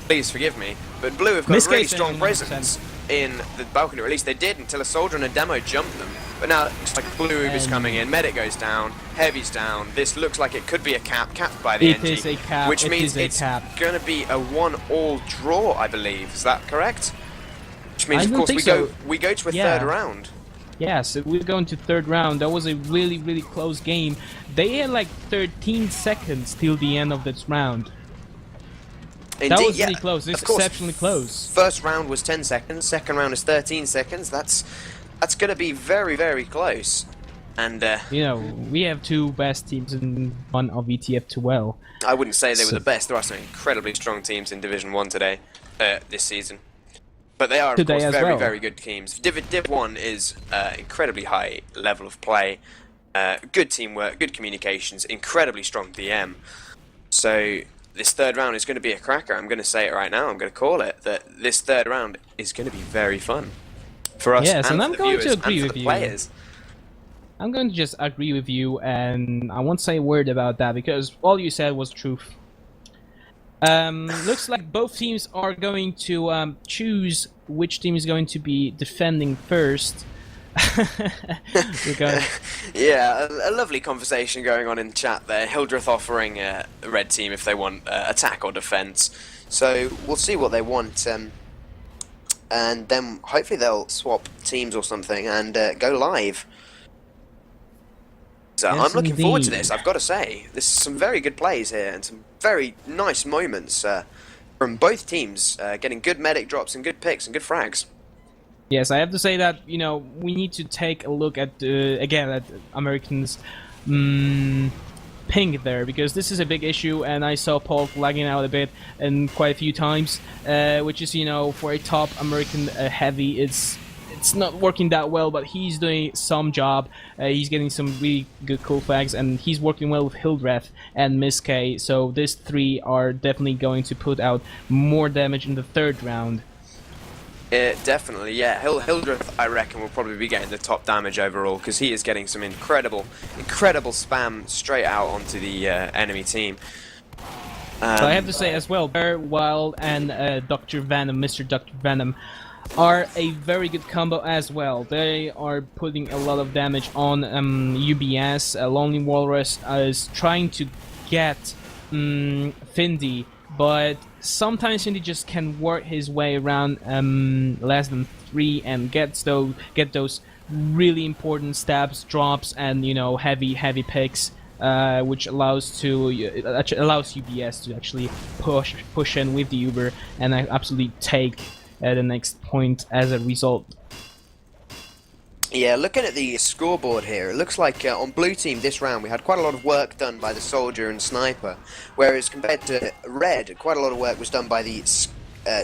[SPEAKER 2] Please forgive me. But blue have got a really strong presence in the balcony, or at least they did until a soldier and a demo jumped them. But now it looks like blue is coming in. Medic goes down. Heavy's down. This looks like it could be a cap, capped by the NG.
[SPEAKER 1] It is a cap.
[SPEAKER 2] Which means it's going to be a 1-all draw, I believe. Is that correct? Which means, of course, we go to a 3rd round.
[SPEAKER 1] Yes, we're going to 3rd round. That was a really, really close game. They had like 13 seconds till the end of this round.
[SPEAKER 2] Indeed,
[SPEAKER 1] that was really close. It's exceptionally close.
[SPEAKER 2] 1st round was 10 seconds. 2nd round is 13 seconds. That's going to be very, very close. And
[SPEAKER 1] we have 2 best teams in one of ETF2L.
[SPEAKER 2] I wouldn't say they were the best. There are some incredibly strong teams in Division 1 today, this season. But they are, of course, very, very good teams. Div 1 is incredibly high level of play, good teamwork, good communications, incredibly strong DM. So this third round is going to be a cracker. I'm going to say it right now. I'm going to call it that this third round is going to be very fun for us
[SPEAKER 1] Yes, and
[SPEAKER 2] for
[SPEAKER 1] I'm
[SPEAKER 2] the
[SPEAKER 1] going
[SPEAKER 2] viewers
[SPEAKER 1] to agree
[SPEAKER 2] and for
[SPEAKER 1] with
[SPEAKER 2] the
[SPEAKER 1] you.
[SPEAKER 2] players.
[SPEAKER 1] I'm going to just agree with you, and I won't say a word about that because all you said was truth. Looks like both teams are going to choose which team is going to be defending first. Because
[SPEAKER 2] Yeah, a lovely conversation going on in chat there. Hildreth offering a red team if they want attack or defense. So we'll see what they want, and then hopefully they'll swap teams or something and go live. So
[SPEAKER 1] Yes,
[SPEAKER 2] I'm looking forward to
[SPEAKER 1] indeed.
[SPEAKER 2] this. I've got to say, there's some very good plays here and some very nice moments from both teams, getting good medic drops and good picks and good frags.
[SPEAKER 1] Yes, I have to say that, you know, we need to take a look at, again, at Americans' ping there, because this is a big issue, and I saw Paul lagging out a bit and quite a few times, which is, you know, for a top American heavy, it's not working that well, but he's doing some job. He's getting some really good cool flags, and he's working well with Hildreth and Miss K, so these three are definitely going to put out more damage in the third round.
[SPEAKER 2] Definitely, yeah. Hildreth, I reckon, will probably be getting the top damage overall because he is getting some incredible spam straight out onto the enemy team.
[SPEAKER 1] So I have to say as well, Bear Wild and Dr. Venom, Mr. Dr. Venom, are a very good combo as well. They are putting a lot of damage on UBS. Lonely Walrus is trying to get Findy, but sometimes Findy just can work his way around less than 3 and get those really important stabs, drops, and, you know, heavy picks, which allows UBS to actually push in with the Uber and absolutely take the next point as a result.
[SPEAKER 2] Yeah, looking at the scoreboard here, it looks like on blue team this round we had quite a lot of work done by the soldier and sniper, whereas compared to red, quite a lot of work was done by the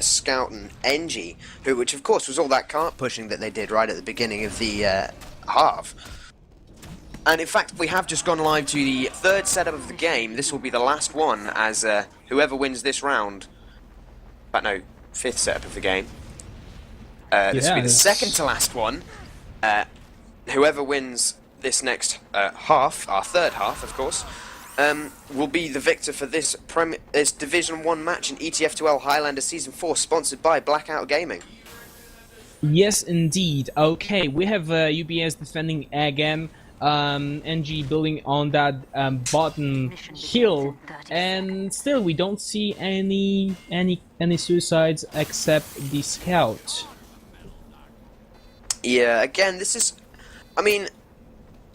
[SPEAKER 2] scout and NG, which of course was all that cart pushing that they did right at the beginning of the half. And in fact, we have just gone live to the third setup of the game. This will be the last one, as whoever wins this round, in fact no, fifth setup of the game. This will be the second to last one. Whoever wins this next half, our third half, of course, will be the victor for this Division 1 match in ETF2L Highlander Season 4, sponsored by Blackout Gaming.
[SPEAKER 1] Yes, indeed. Okay, we have UBS defending again. NG building on that bottom hill, and still we don't see any suicides except the scout.
[SPEAKER 2] Yeah, again, this is... I mean,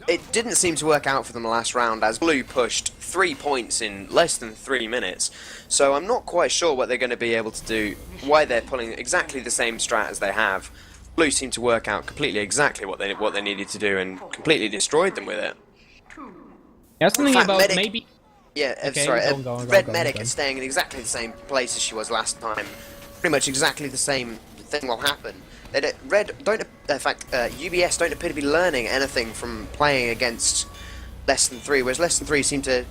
[SPEAKER 2] it didn't seem to work out for them last round, as Blue pushed 3 points in less than 3 minutes. So I'm not quite sure what they're going to be able to do, why they're pulling exactly the same strat as they have. Blue seemed to work out completely exactly what they needed to do and completely destroyed them with it.
[SPEAKER 1] I was thinking about
[SPEAKER 2] Medic,
[SPEAKER 1] maybe...
[SPEAKER 2] Yeah,
[SPEAKER 1] Okay,
[SPEAKER 2] sorry, Red
[SPEAKER 1] go
[SPEAKER 2] Medic
[SPEAKER 1] on.
[SPEAKER 2] is staying in exactly the same place as she was last time. Pretty much exactly the same thing will happen. UBS don't appear to be learning anything from playing against less than 3, whereas less than 3 seem to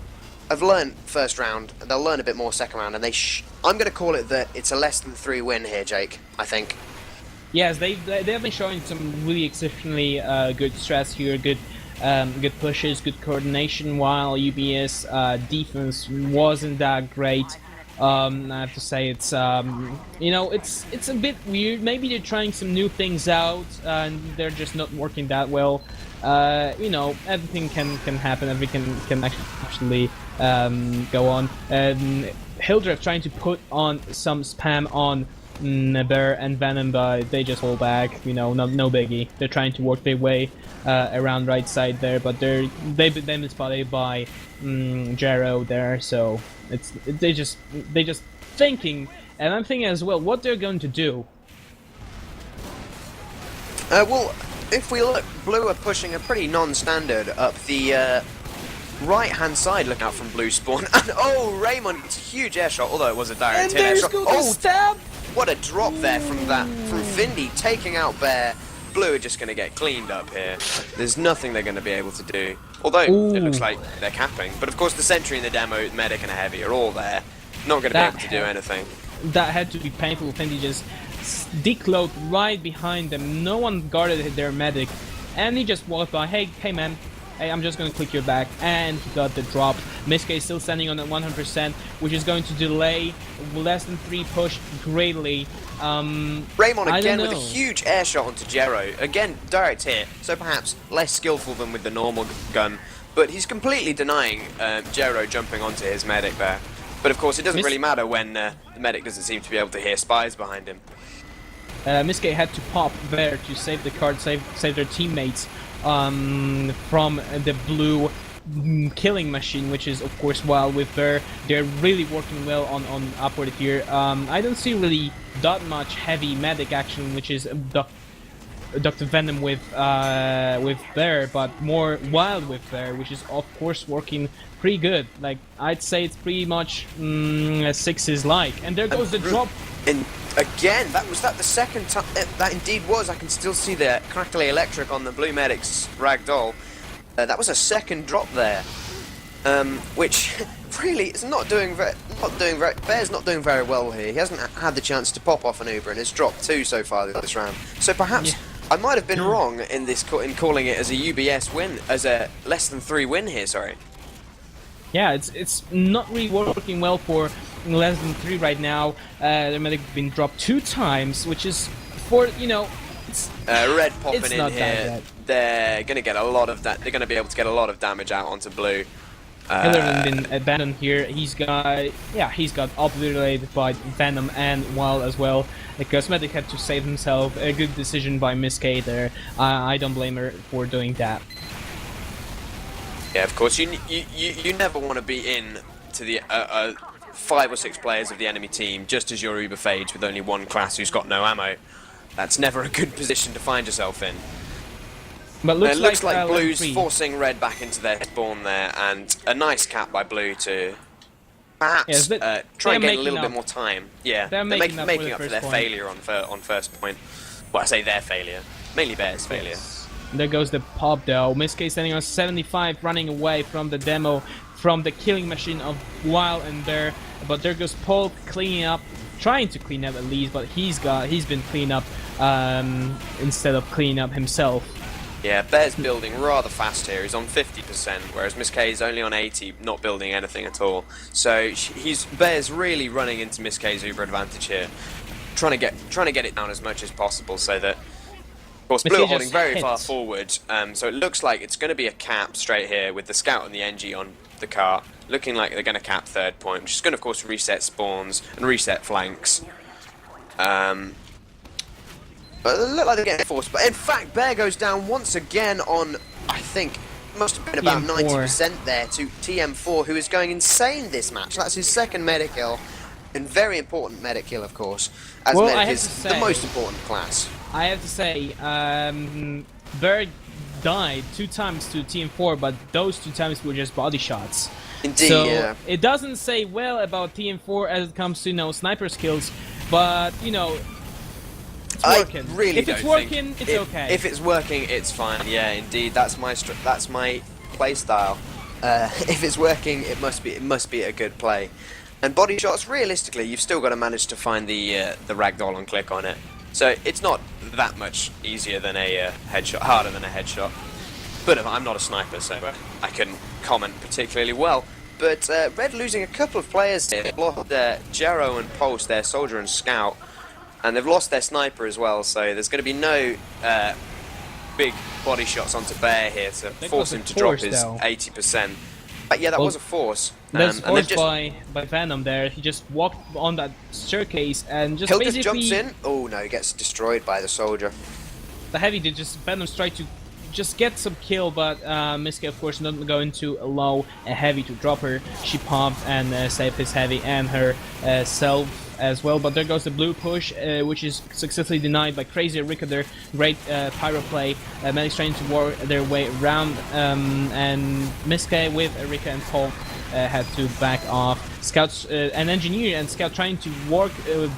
[SPEAKER 2] have learned first round, and they'll learn a bit more second round, and I'm going to call it that it's a less than 3 win here, Jake, I think.
[SPEAKER 1] Yes, they have been showing some really exceptionally good strats here, good pushes, good coordination, while UBS defense wasn't that great. I have to say it's you know, it's a bit weird. Maybe they're trying some new things out and they're just not working that well. You know, everything can happen. Everything can actually go on. Hildreth trying to put on some spam on Bear and Venom, but they just hold back. You know, no biggie. They're trying to work their way around right side there, but they've been spotted by Jero there. So they just thinking, and I'm thinking as well what they're going to do.
[SPEAKER 2] Well, if we look, Blue are pushing a pretty non-standard up the right-hand side. Look out from Blue spawn, and oh, Raymond, it's a huge air shot, although it was a direct hit air shot. Oh,
[SPEAKER 1] stab!
[SPEAKER 2] What a drop there from Findy taking out Bear. Blue are just going to get cleaned up here. There's nothing they're going to be able to do. Although it looks like they're capping. But of course the Sentry and the Demo, Medic and a Heavy are all there. Not going to be able to do anything.
[SPEAKER 1] That had to be painful. Fendi just decloaked right behind them. No one guarded their medic, and he just walked by. Hey man, hey, I'm just gonna click your back, and he got the drop. Miske is still standing on at 100%, which is going to delay less than 3 push greatly.
[SPEAKER 2] Raymond again with a huge air shot onto Jero. Again, direct hit, so perhaps less skillful than with the normal gun, but he's completely denying Jero jumping onto his medic there. But of course, it doesn't really matter when the medic doesn't seem to be able to hear spies behind him.
[SPEAKER 1] Miske had to pop there to save the card, save their teammates from the blue killing machine, which is of course wild with Bear. They're really working well on upward here. I don't see really that much heavy medic action, which is Dr. Venom with Bear, but more wild with Bear, which is of course working pretty good. Like, I'd say it's pretty much Six's like. And there goes the drop.
[SPEAKER 2] And again, was that the second time? That indeed was. I can still see the crackly electric on the blue medic's ragdoll. That was a second drop there, which really is not doing very. Bear's not doing very well here. He hasn't had the chance to pop off an Uber and has dropped 2 so far this round. So perhaps I might have been wrong in calling it as a UBS win, as a less than 3 win here. Sorry.
[SPEAKER 1] Yeah, it's not really working well for less than 3 right now. Their medic been dropped 2 times, which is for it's
[SPEAKER 2] red popping
[SPEAKER 1] it's
[SPEAKER 2] in
[SPEAKER 1] not
[SPEAKER 2] here. They're gonna get a lot of that. They're gonna be able to get a lot of damage out onto blue.
[SPEAKER 1] Hillary been abandoned here. He's got obliterated by Venom and Wild as well. Because medic had to save himself. A good decision by Miske there. I don't blame her for doing that.
[SPEAKER 2] Yeah, of course. You never want to be in to the 5 or 6 players of the enemy team just as your Uber fades with only 1 class who's got no ammo. That's never a good position to find yourself in.
[SPEAKER 1] But
[SPEAKER 2] it looks like Blue's forcing Red back into their spawn there, and a nice cap by Blue to perhaps try and get a little bit more time. Yeah, they're making up for their failure on first point. Well, I say their failure, mainly Bear's failure.
[SPEAKER 1] There goes the pop though. Miske standing on 75, running away from the demo, from the killing machine of Wild and Bear. But there goes Paul cleaning up, trying to clean up at least, but he's been cleaned up instead of cleaning up himself.
[SPEAKER 2] Yeah, Bear's building rather fast here. He's on 50%, whereas Miske is only on 80, not building anything at all. So Bear's really running into Miske's Uber advantage here, trying to get it down as much as possible, so that. Of course, Blue are holding very far forward, so it looks like it's going to be a cap straight here with the Scout and the NG on the car, looking like they're going to cap 3rd point, which is going to, of course, reset spawns and reset flanks. But they look like they're getting forced. But in fact, Bear goes down once again on, I think, must have been about 90% there to TM4, who is going insane this match. That's his 2nd medic kill, and very important medic kill, of course, as medic is the most important class.
[SPEAKER 1] I have to say, Bear died 2 times to TM4, but those 2 times were just body shots.
[SPEAKER 2] Indeed,
[SPEAKER 1] so
[SPEAKER 2] yeah.
[SPEAKER 1] It doesn't say well about TM4 as it comes to sniper skills, but it's working.
[SPEAKER 2] I really
[SPEAKER 1] if it's working, it's okay.
[SPEAKER 2] If it's working, it's fine. Yeah, indeed, that's my play style. If it's working, it must be a good play. And body shots, realistically, you've still got to manage to find the ragdoll and click on it. So it's not that much easier than a headshot, harder than a headshot. But I'm not a sniper, so I couldn't comment particularly well. But Red losing a couple of players here. They've lost Jero and Pulse, their soldier and scout, and they've lost their sniper as well. So there's going to be no big body shots onto Bear here to force him to drop his 80%. But yeah, that was a force.
[SPEAKER 1] That's forced by Venom there. He just walked on that staircase and just
[SPEAKER 2] Hill
[SPEAKER 1] basically
[SPEAKER 2] just jumps in. Oh no, he gets destroyed by the soldier.
[SPEAKER 1] The heavy did just Venom's tried to just get some kill, but Miske of course not going to allow a heavy to drop her. She popped and saved his heavy and her self as well. But there goes the blue push, which is successfully denied by Crazy Rika there. Great pyro play. Medics trying to work their way around, and Miske with Rika and Paul had to back off. Scouts, an engineer and Scout trying to work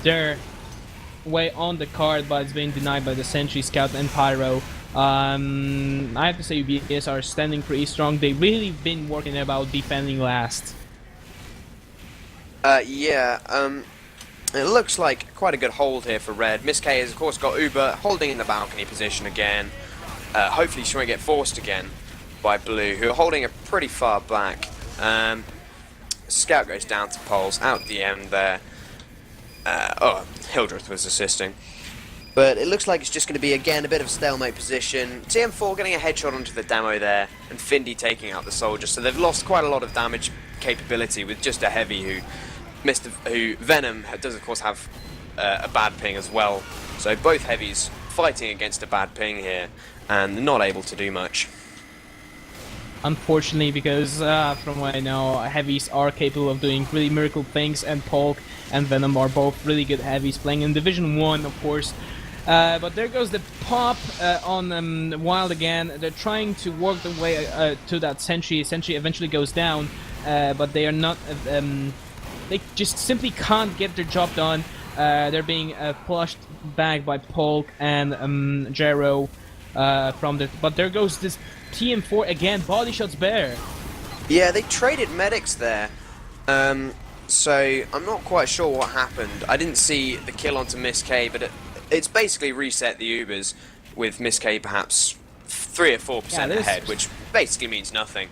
[SPEAKER 1] their way on the card, but it's being denied by the Sentry, Scout and Pyro. I have to say UBS are standing pretty strong. They've really been working about defending last.
[SPEAKER 2] Yeah, it looks like quite a good hold here for Red. Miss K has, of course, got Uber holding in the balcony position again. Hopefully she won't get forced again by Blue, who are holding her pretty far back. Scout goes down to poles, out the end there. Hildreth was assisting. But it looks like it's just going to be, again, a bit of a stalemate position. TM4 getting a headshot onto the demo there, and Findy taking out the soldier. So they've lost quite a lot of damage capability with just a heavy who Venom does, of course, have a bad ping as well. So both heavies fighting against a bad ping here, and not able to do much.
[SPEAKER 1] Unfortunately, because from what I know, heavies are capable of doing really miracle things, and Polk and Venom are both really good heavies playing in Division 1, of course. But there goes the pop on Wild again. They're trying to work their way to that Sentry. Sentry eventually goes down, but they are not. They just simply can't get their job done. They're being flushed back by Polk and Jero from the. But there goes this TM4 again. Body shots Bear.
[SPEAKER 2] Yeah, they traded medics there. So I'm not quite sure what happened. I didn't see the kill onto Miss K, but it's basically reset the Ubers with Miss K perhaps 3 or 4% ahead, which basically means nothing.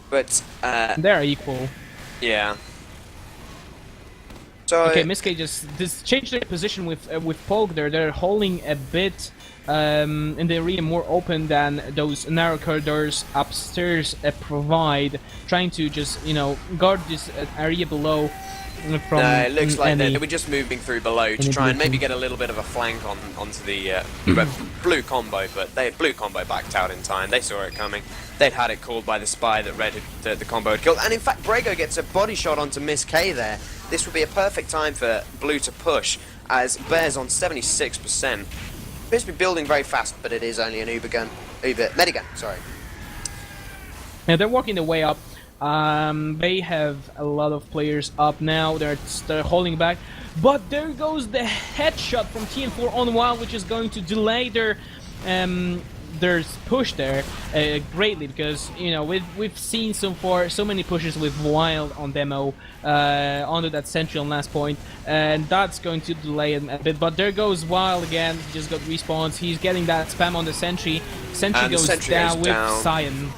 [SPEAKER 2] But
[SPEAKER 1] they're equal.
[SPEAKER 2] Yeah. So
[SPEAKER 1] okay, Miss K just changed their position with Polk there. They're holding a bit in the area more open than those narrow corridors upstairs provide, trying to just, guard this area below from
[SPEAKER 2] it looks like they were just moving through below to try and maybe get a little bit of a flank onto the blue combo, but blue combo backed out in time. They saw it coming. They'd had it called by the spy that Red the combo had killed, and in fact Brago gets a body shot onto Miss K there. This would be a perfect time for Blue to push, as Bear's on 76%. Appears to be building very fast, but it is only an medigun, sorry.
[SPEAKER 1] Now they're working their way up. They have a lot of players up now. They're holding back, but there goes the headshot from TM4 on Wild, which is going to delay their push there greatly, because we've seen so far so many pushes with Wild on demo onto that Sentry on last point, and that's going to delay it a bit. But there goes Wild again. He just got respawns. He's getting that spam on the Sentry. Sentry goes down with Cyan.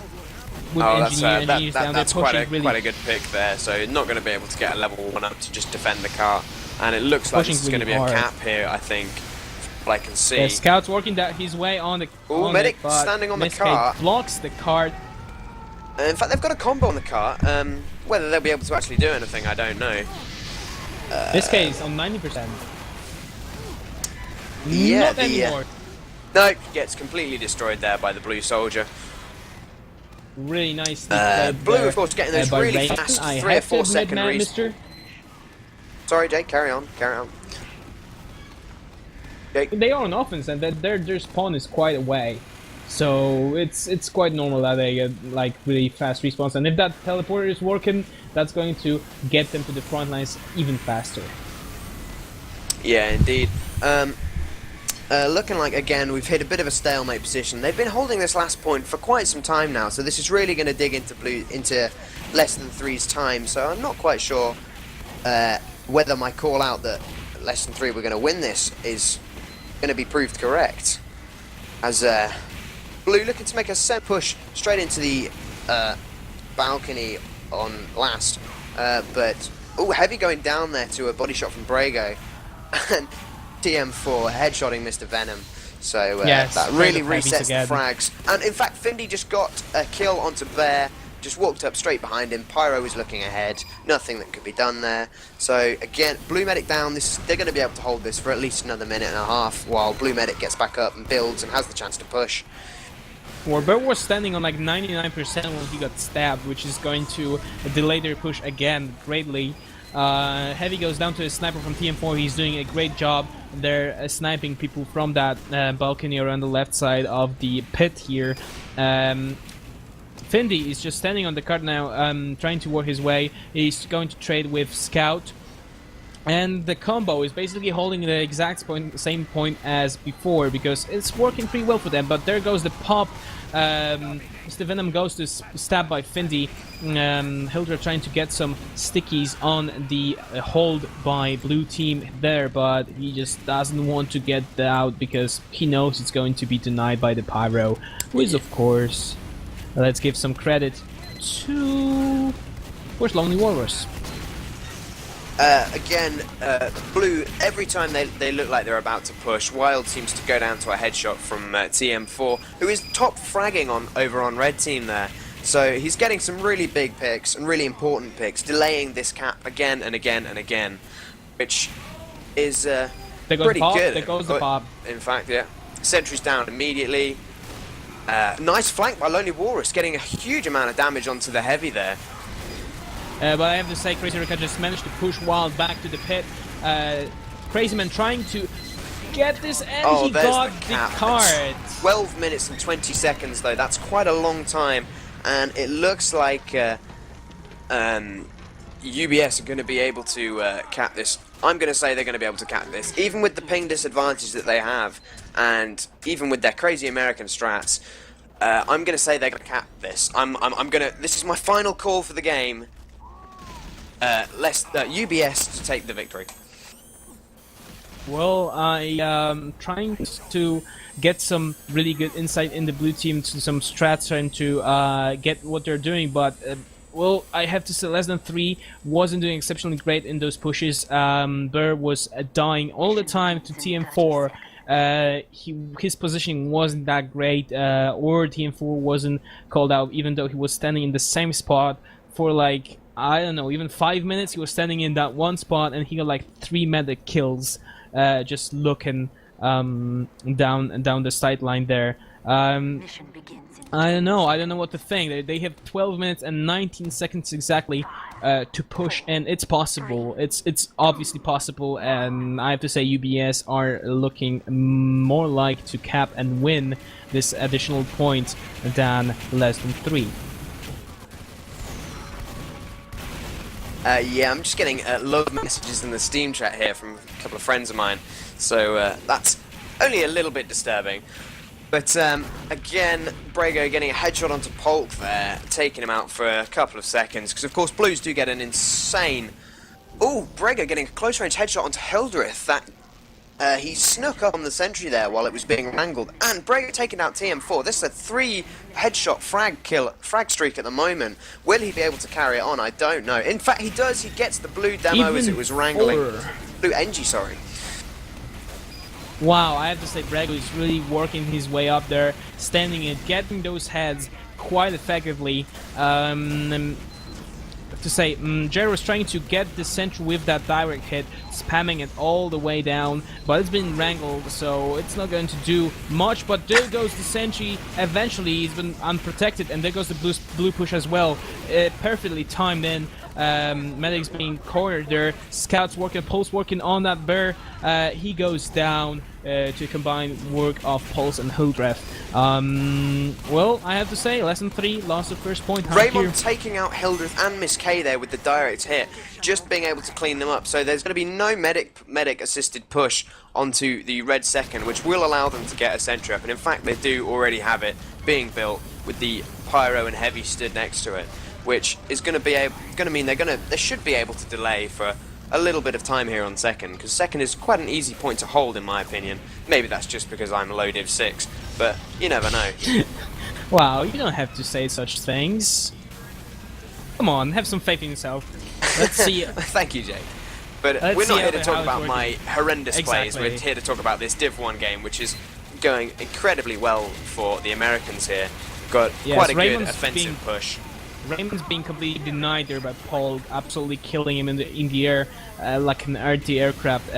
[SPEAKER 2] That's quite a good pick there. So not going to be able to get a level 1 up to just defend the car, and it looks like it's going to be a cap here, I think. I can see.
[SPEAKER 1] The Scout's working his way on the.
[SPEAKER 2] Medic standing on the car.
[SPEAKER 1] Blocks the car.
[SPEAKER 2] In fact, they've got a combo on the car. Whether they'll be able to actually do anything, I don't know.
[SPEAKER 1] This case on 90%.
[SPEAKER 2] Yeah,
[SPEAKER 1] not anymore.
[SPEAKER 2] No, gets completely destroyed there by the blue soldier.
[SPEAKER 1] Really nice.
[SPEAKER 2] Blue, of course, getting those really fast 3 or 4 second
[SPEAKER 1] Mister.
[SPEAKER 2] Sorry, Jake. Carry on. Jake.
[SPEAKER 1] They are on offense, and their spawn is quite away, so it's quite normal that they get like really fast respawns. And if that teleporter is working, that's going to get them to the front lines even faster.
[SPEAKER 2] Yeah, indeed. Looking like, again, we've hit a bit of a stalemate position. They've been holding this last point for quite some time now, so this is really going to dig into less than 3's time. So I'm not quite sure whether my call out that less than 3 we're going to win this is going to be proved correct. As Blue looking to make a set push straight into the balcony on last, but heavy going down there to a body shot from Brago, and TM4 headshotting Mr. Venom. So that really resets the frags. And in fact, Findy just got a kill onto Bear, just walked up straight behind him. Pyro was looking ahead, nothing that could be done there. So again, Blue Medic down. They're going to be able to hold this for at least another minute and a half while Blue Medic gets back up and builds and has the chance to push.
[SPEAKER 1] Well, Bear was standing on like 99% when he got stabbed, which is going to delay their push again greatly. Heavy goes down to a sniper from TM4. He's doing a great job. They're sniping people from that balcony around the left side of the pit here. Findy is just standing on the cart now, trying to work his way. He's going to trade with Scout. And the combo is basically holding the exact same point as before, because it's working pretty well for them. But there goes the pop Mr. Venom goes to stab by Findy. Hildra trying to get some stickies on the hold by blue team there, but he just doesn't want to get out because he knows it's going to be denied by the Pyro, who is, of course, let's give some credit to, of course, Lonely Walrus.
[SPEAKER 2] Again, blue, every time they look like they're about to push, Wild seems to go down to a headshot from TM4, who is top fragging over on red team there. So he's getting some really big picks and really important picks, delaying this cap again and again and again, which is pretty good.
[SPEAKER 1] There goes the pop.
[SPEAKER 2] In fact, yeah. Sentry's down immediately. Nice flank by Lonely Walrus, getting a huge amount of damage onto the heavy there.
[SPEAKER 1] But I have to say, Crazy Rika just managed to push Wild back to the pit. Crazy Man trying to get this, and he got the card.
[SPEAKER 2] 12 minutes and 20 seconds, though. That's quite a long time, and it looks like UBS are going to be able to cap this. I'm going to say they're going to be able to cap this, even with the ping disadvantage that they have, and even with their crazy American strats. I'm going to say they're going to cap this. This is my final call for the game. UBS to take the victory.
[SPEAKER 1] Well, I am trying to get some really good insight in the blue team to some strats and to get what they're doing, but well, I have to say Less Than 3 wasn't doing exceptionally great in those pushes. Burr was dying all the time to TM4. His positioning wasn't that great, or TM4 wasn't called out, even though he was standing in the same spot for like, I don't know, even 5 minutes. He was standing in that one spot, and he got like 3 medic kills, just looking down the sideline there. I don't know what to think. They have 12 minutes and 19 seconds exactly to push, and it's possible. It's obviously possible, and I have to say UBS are looking more like to cap and win this additional point than Less Than 3.
[SPEAKER 2] Yeah, I'm just getting love messages in the Steam chat here from a couple of friends of mine, so that's only a little bit disturbing. But again, Brago getting a headshot onto Polk there, taking him out for a couple of seconds, because of course Blues do get an insane... Oh, Brago getting a close range headshot onto Hildreth. That he snuck up on the sentry there while it was being wrangled, and Brago taking out TM4. This is a 3 headshot frag streak at the moment. Will he be able to carry it on? I don't know. In fact, he does. He gets the blue demo
[SPEAKER 1] Even
[SPEAKER 2] as it was wrangling.
[SPEAKER 1] 4.
[SPEAKER 2] Blue NG, sorry.
[SPEAKER 1] Wow, I have to say Brago is really working his way up there, standing and getting those heads quite effectively. To say, Jerry was trying to get the sentry with that direct hit, spamming it all the way down, but it's been wrangled, so it's not going to do much. But there goes the sentry. Eventually, he's been unprotected, and there goes the blue push as well. Perfectly timed in. Medics being cornered there. Scouts working, Pulse working on that bear. He goes down to combine work of Pulse and Hildreth. Well, I have to say, Less Than 3 lost the first point.
[SPEAKER 2] Raymond taking out Hildreth and Miss K there with the direct hit, just being able to clean them up. So there's going to be no medic assisted push onto the red second, which will allow them to get a sentry up. And in fact, they do already have it being built with the Pyro and Heavy stood next to it, which is going to mean they should be able to delay for a little bit of time here on second, because second is quite an easy point to hold in my opinion. Maybe that's just because I'm low div 6, but you never know.
[SPEAKER 1] Wow, you don't have to say such things. Come on, have some faith in yourself. Let's see.
[SPEAKER 2] Thank you, Jake. But we're not here to talk about my horrendous plays. We're here to talk about this Div 1 game, which is going incredibly well for the Americans here. Got quite a good offensive push.
[SPEAKER 1] Raymond's being completely denied there by Paul, absolutely killing him in the air like an anti-aircraft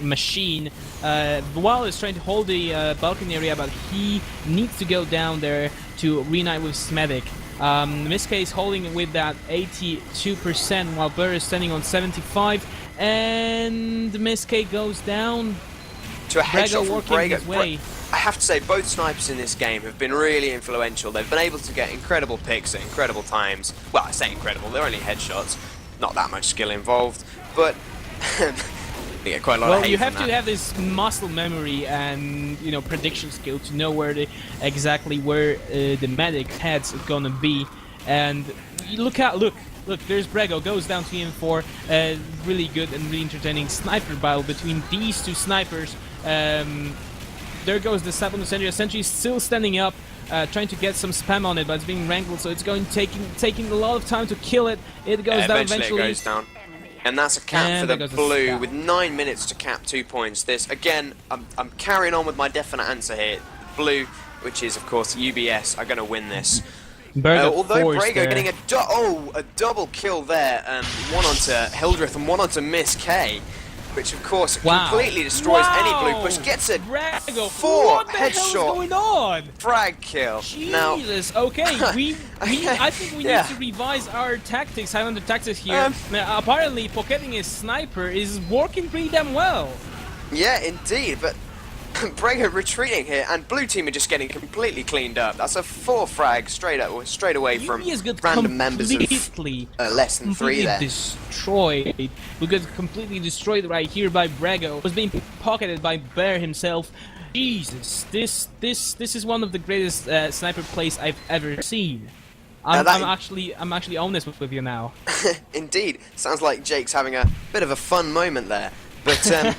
[SPEAKER 1] machine. While he's trying to hold the balcony area, but he needs to go down there to reunite with Smedic. Miske is holding with that 82%, while Burr is standing on 75, and Miske goes down.
[SPEAKER 2] To a headshot from
[SPEAKER 1] Brago.
[SPEAKER 2] I have to say, both snipers in this game have been really influential. They've been able to get incredible picks at incredible times. Well, I say incredible, they're only headshots, not that much skill involved. But They get quite a lot of
[SPEAKER 1] Well,
[SPEAKER 2] hate
[SPEAKER 1] you
[SPEAKER 2] from
[SPEAKER 1] have to
[SPEAKER 2] that.
[SPEAKER 1] have this muscle memory and prediction skill to know exactly where the medic head's gonna be. And you look, there's Brego goes down to EM4. Really good and really entertaining sniper battle between these two snipers. There goes the sniper on the Sentry. The Sentry is still standing up, trying to get some spam on it, but it's being wrangled, so it's taking a lot of time to kill it. It goes down eventually.
[SPEAKER 2] It goes down. And that's a cap
[SPEAKER 1] And
[SPEAKER 2] for the blue with 9 minutes to cap 2 points. This, again, I'm carrying on with my definite answer here. Blue, which is, of course, UBS, are going to win this. Although Brego getting a double kill there, one onto Hildreth and one onto Miss K, which, of course, completely destroys any blue push. Gets a
[SPEAKER 1] Brego,
[SPEAKER 2] 4 headshot
[SPEAKER 1] going on?
[SPEAKER 2] frag kill.
[SPEAKER 1] Jesus, okay, I think we need to revise our tactics, Highlander tactics here. Apparently, pocketing a sniper is working pretty damn well.
[SPEAKER 2] Yeah, indeed, but Brego retreating here, and blue team are just getting completely cleaned up. That's a 4 frag straight away from random members of less than 3 there.
[SPEAKER 1] Destroyed. We got completely destroyed right here by Brego. Was being pocketed by Bear himself. Jesus, this is one of the greatest sniper plays I've ever seen. I'm actually honest with you now.
[SPEAKER 2] Indeed, sounds like Jake's having a bit of a fun moment there. But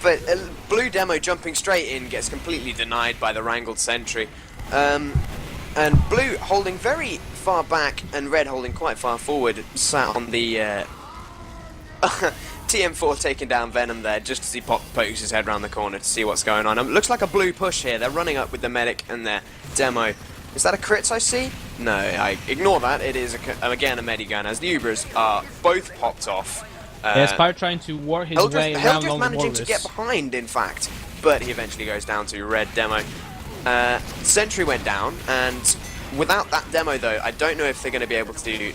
[SPEAKER 2] but blue demo jumping straight in gets completely denied by the wrangled sentry, and blue holding very far back and red holding quite far forward, sat on the TM4 taking down Venom there just as he pokes his head around the corner to see what's going on. Looks like a blue push here. They're running up with the medic and their demo. Is that a crits I see? No, I ignore that. It is again a medigun as the Ubers are both popped off.
[SPEAKER 1] Spire trying to war his way around all the
[SPEAKER 2] managing to get behind, in fact, but he eventually goes down to red demo. Sentry went down, and without that demo though, I don't know if they're going to be able to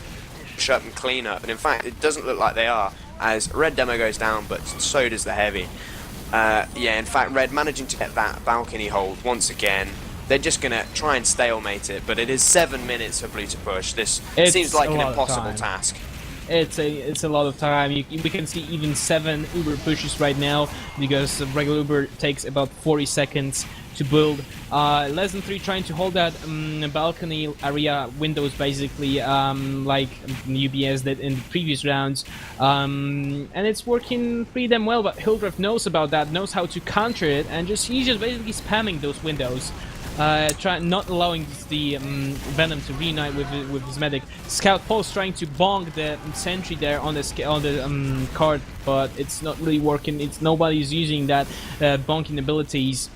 [SPEAKER 2] shut and clean up, and in fact it doesn't look like they are, as red demo goes down, but so does the heavy. Yeah, in fact red managing to get that balcony hold once again. They're just going to try and stalemate it, but it is 7 minutes for blue to push. This seems like an impossible task.
[SPEAKER 1] It's a lot of time. We can see even 7 Uber pushes right now because regular Uber takes about 40 seconds to build. Less than 3 trying to hold that balcony area windows basically like UBS did in the previous rounds, and it's working pretty damn well. But Hildreth knows about that, knows how to counter it, and he's just basically spamming those windows. Not allowing the Venom to reunite with his medic. Scout Pulse trying to bonk the sentry there on the card, but it's not really working. Nobody's using that bonking abilities.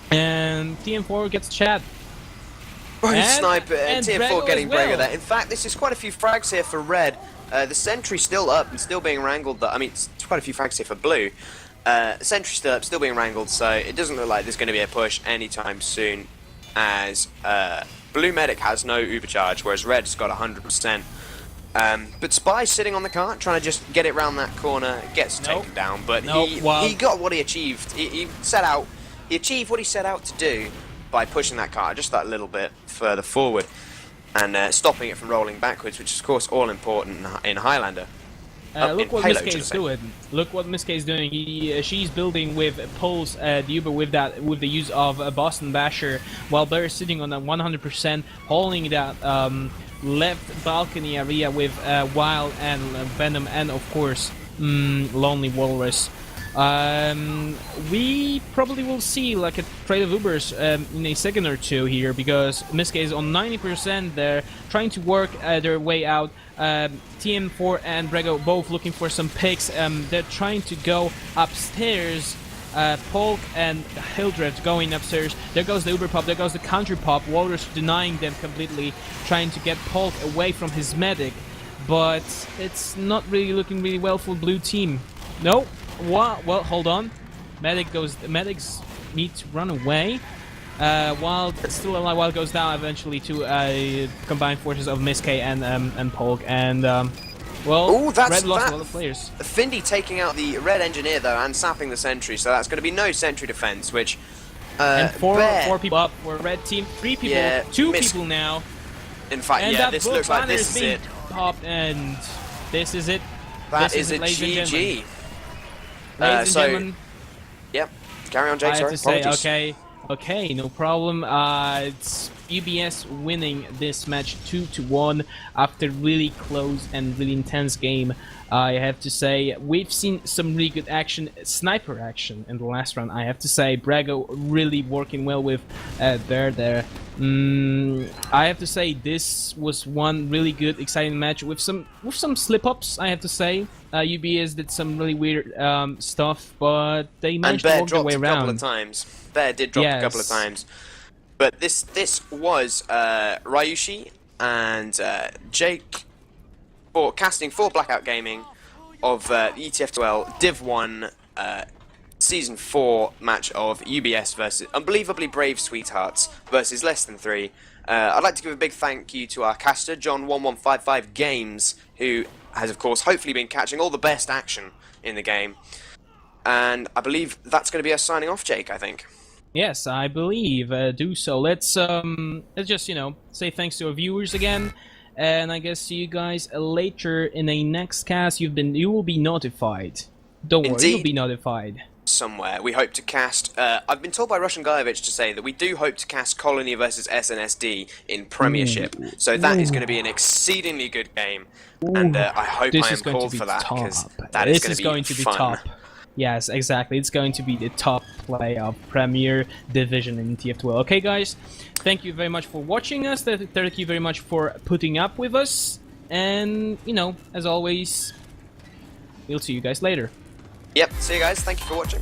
[SPEAKER 1] And TM4 gets Chad.
[SPEAKER 2] Sniper and TM4 getting
[SPEAKER 1] well.
[SPEAKER 2] Brego there. In fact, this is quite a few frags here for red. The sentry still up and still being wrangled. I mean, it's quite a few frags here for blue. Sentry still up, still being wrangled, so it doesn't look like there's going to be a push anytime soon, as blue medic has no uber charge, whereas red's got 100%. But Spy's sitting on the cart, trying to just get it round that corner, gets taken down, but he got what he achieved. He achieved what he set out to do by pushing that cart just that little bit further forward, and stopping it from rolling backwards, which is of course all important in Highlander.
[SPEAKER 1] Look what Miss K is doing. Look what Miss K is doing. She's building with Pulse, the Uber with the use of Boston Basher, while Bear is sitting on that 100%, holding that left balcony area with Wild and Venom, and of course Lonely Walrus. We probably will see like a trade of Ubers in a second or two here, because Miss K is on 90% there, trying to work their way out. TM4 and Brego both looking for some picks. They're trying to go upstairs. Polk and Hildreth going upstairs. There goes the Uber pop, there goes the counter pop. Walrus denying them completely, trying to get Polk away from his medic. But it's not really looking really well for blue team. No. Well, hold on. Medics need to run away. While it's still alive, while it goes down eventually to combined forces of Miss K and Polk, and Red lost a lot of players.
[SPEAKER 2] Findy taking out the red engineer though and sapping the sentry, so that's going to be no sentry defense, which
[SPEAKER 1] and four people up for red team, 3 people, yeah, 2 people now.
[SPEAKER 2] In fact, and yeah, this looks like this is it.
[SPEAKER 1] Popped, and this is it.
[SPEAKER 2] That is a GG.
[SPEAKER 1] Ladies and
[SPEAKER 2] So,
[SPEAKER 1] gentlemen,
[SPEAKER 2] yep. Carry on, Jake.
[SPEAKER 1] I have
[SPEAKER 2] Sorry,
[SPEAKER 1] to say,
[SPEAKER 2] apologies.
[SPEAKER 1] okay, no problem. It's UBS winning this match 2-1 after really close and really intense game. I have to say, we've seen some really good action, sniper action in the last round. I have to say, Brago really working well with there. I have to say, this was one really good, exciting match with some slip-ups. I have to say, UBS did some really weird stuff, but they
[SPEAKER 2] And
[SPEAKER 1] managed to
[SPEAKER 2] Bear
[SPEAKER 1] work their way
[SPEAKER 2] dropped a couple of
[SPEAKER 1] around.
[SPEAKER 2] times. Bear did drop a couple of
[SPEAKER 1] Yes.
[SPEAKER 2] times. But this was Ryushi and Jake casting for Blackout Gaming of the ETF2L Div 1 Season 4 match of UBS versus Unbelievably Brave Sweethearts versus Less Than 3. I'd like to give a big thank you to our caster, John1155 Games, who has, of course, hopefully been catching all the best action in the game. And I believe that's going to be us signing off, Jake, I think.
[SPEAKER 1] Yes, I believe. Do so. Let's just say thanks to our viewers again, and I guess see you guys later in a next cast. You will be notified. Don't worry, you'll
[SPEAKER 2] Indeed.
[SPEAKER 1] be notified.
[SPEAKER 2] Somewhere we hope to cast. I've been told by Russian Guyevich to say that we do hope to cast Colony versus SNSD in Premiership. So that is going to be an exceedingly good game, and I hope
[SPEAKER 1] This
[SPEAKER 2] I
[SPEAKER 1] is
[SPEAKER 2] am
[SPEAKER 1] going to
[SPEAKER 2] called
[SPEAKER 1] be
[SPEAKER 2] for that
[SPEAKER 1] top.
[SPEAKER 2] because that
[SPEAKER 1] This
[SPEAKER 2] is going to be fun.
[SPEAKER 1] top. Yes, exactly. It's going to be the top play of Premier Division in TF2L. Okay, guys, thank you very much for watching us. Thank you very much for putting up with us. And, as always, we'll see you guys later.
[SPEAKER 2] Yep. See you guys. Thank you for watching.